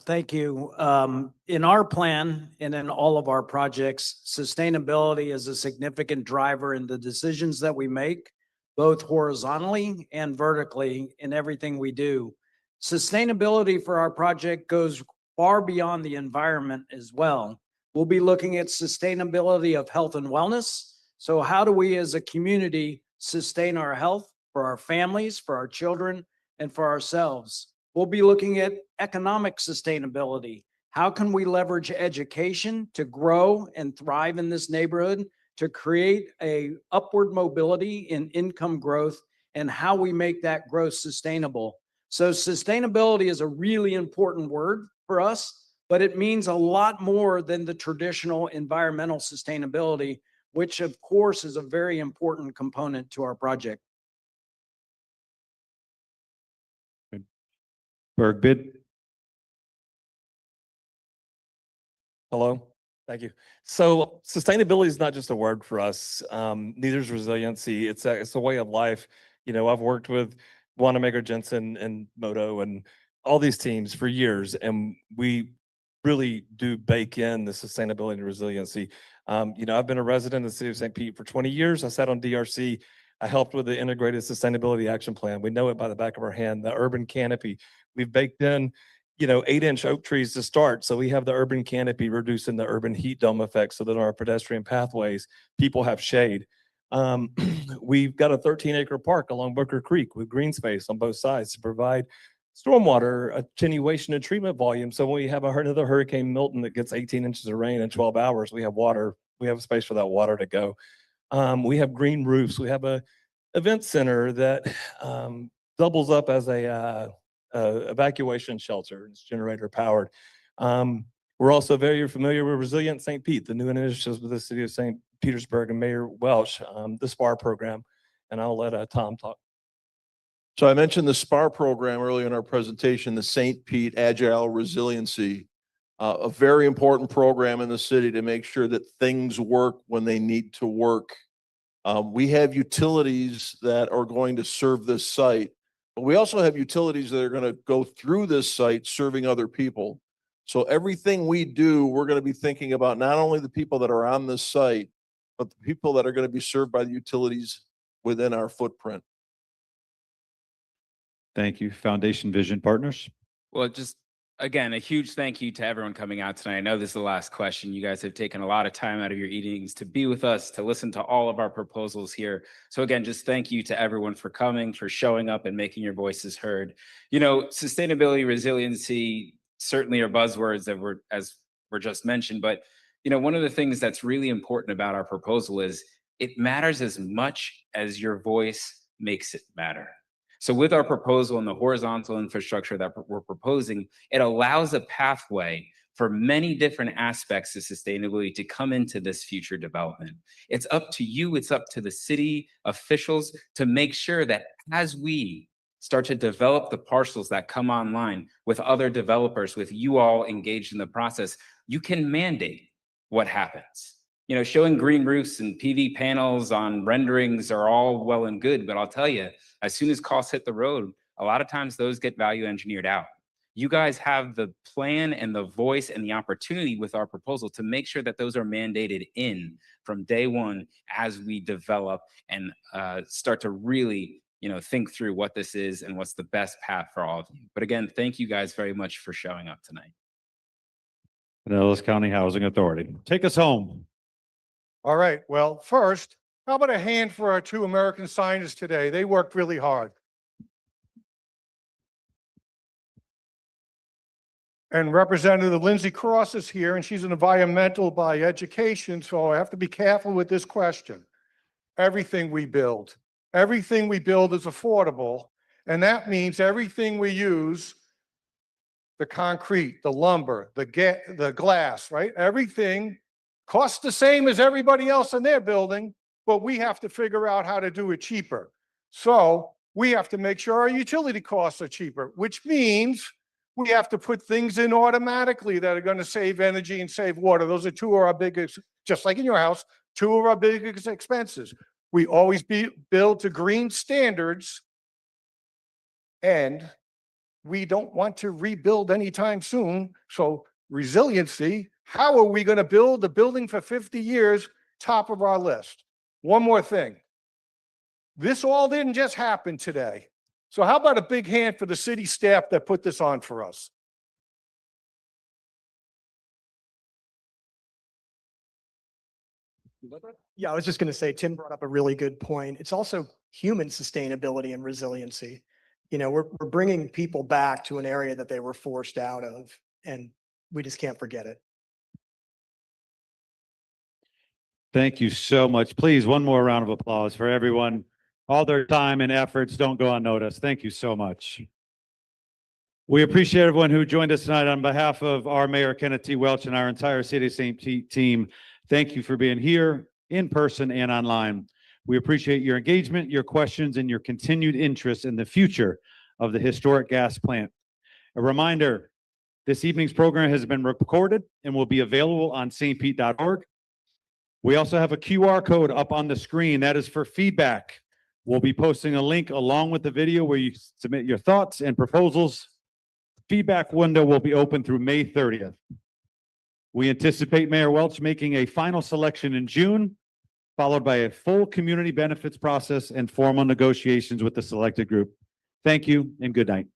Thank you. In our plan and in all of our projects, sustainability is a significant driver in the decisions that we make. both horizontally and vertically in everything we do. Sustainability for our project goes far beyond the environment as well. We'll be looking at sustainability of health and wellness. So how do we as a community sustain our health for our families, for our children, and for ourselves? We'll be looking at economic sustainability. How can we leverage education to grow and thrive in this neighborhood, to create a upward mobility in income growth, and how we make that growth sustainable? So sustainability is a really important word for us, but it means a lot more than the traditional environmental sustainability, which of course is a very important component to our project. Bergbid. Hello, thank you. So sustainability is not just a word for us. Neither is resiliency. It's a way of life. You know, I've worked with Wanamaker, Jensen, and Moto, and all these teams for years, and we really do bake in the sustainability and resiliency. You know, I've been a resident of the city of St. Pete for 20 years. I sat on DRC. I helped with the integrated sustainability action plan. We know it by the back of our hand. The urban canopy. We've baked in, you know, 8-inch oak trees to start. So we have the urban canopy reducing the urban heat dome effect so that on our pedestrian pathways, people have shade. We've got a 13-acre park along Booker Creek with green space on both sides to provide stormwater attenuation and treatment volume. So when we have another Hurricane Milton that gets 18 inches of rain in 12 hours, we have water. We have a space for that water to go. We have green roofs. We have a event center that doubles up as a evacuation shelter. It's generator powered. We're also very familiar with Resilient St. Pete, the new initiatives with the city of St. Petersburg and Mayor Welch, the SPAR program. And I'll let Tom talk. So I mentioned the SPAR program earlier in our presentation, the St. Pete Agile Resiliency, a very important program in the city to make sure that things work when they need to work. We have utilities that are going to serve this site, but we also have utilities that are going to go through this site serving other people. So everything we do, we're going to be thinking about not only the people that are on this site, but the people that are going to be served by the utilities within our footprint. Thank you. Foundation Vision Partners. Well, just again, a huge thank you to everyone coming out tonight. I know this is the last question. You guys have taken a lot of time out of your evenings to be with us, to listen to all of our proposals here. So again, just thank you to everyone for coming, for showing up and making your voices heard. You know, sustainability, resiliency certainly are buzzwords that were just mentioned, but you know, one of the things that's really important about our proposal is it matters as much as your voice makes it matter. So with our proposal and the horizontal infrastructure that we're proposing, it allows a pathway for many different aspects of sustainability to come into this future development. It's up to you, it's up to the city officials to make sure that as we start to develop the parcels that come online with other developers, with you all engaged in the process, you can mandate what happens. You know, showing green roofs and PV panels on renderings are all well and good, but I'll tell you, as soon as costs hit the road, a lot of times those get value engineered out. You guys have the plan and the voice and the opportunity with our proposal to make sure that those are mandated in from day one as we develop and start to really, you know, think through what this is and what's the best path for all of you. But again, thank you guys very much for showing up tonight. Pinellas County Housing Authority. Take us home. All right, well, first, how about a hand for our two American scientists today? They worked really hard. And Representative Lindsay Cross is here, and she's an environmental by education, so I have to be careful with this question. Everything we build is affordable, and that means everything we use, the concrete, the lumber, the glass, right? Everything costs the same as everybody else in their building, but we have to figure out how to do it cheaper. So we have to make sure our utility costs are cheaper, which means we have to put things in automatically that are going to save energy and save water. Those are two of our biggest, just like in your house, two of our biggest expenses. We always build to green standards, and we don't want to rebuild anytime soon. So resiliency, how are we going to build a building for 50 years? Top of our list. One more thing. This all didn't just happen today. So how about a big hand for the city staff that put this on for us? Yeah, I was just going to say, Tim brought up a really good point. It's also human sustainability and resiliency. You know, we're bringing people back to an area that they were forced out of, and we just can't forget it. Thank you so much. Please, one more round of applause for everyone. All their time and efforts don't go unnoticed. Thank you so much. We appreciate everyone who joined us tonight. On behalf of our Mayor Kenneth T. Welch and our entire City of St. Pete team, thank you for being here in person and online. We appreciate your engagement, your questions, and your continued interest in the future of the historic gas plant. A reminder, this evening's program has been recorded and will be available on stpete.org. We also have a QR code up on the screen. That is for feedback. We'll be posting a link along with the video where you submit your thoughts and proposals. Feedback window will be open through May 30th. We anticipate Mayor Welch making a final selection in June, followed by a full community benefits process and formal negotiations with the selected group. Thank you and good night.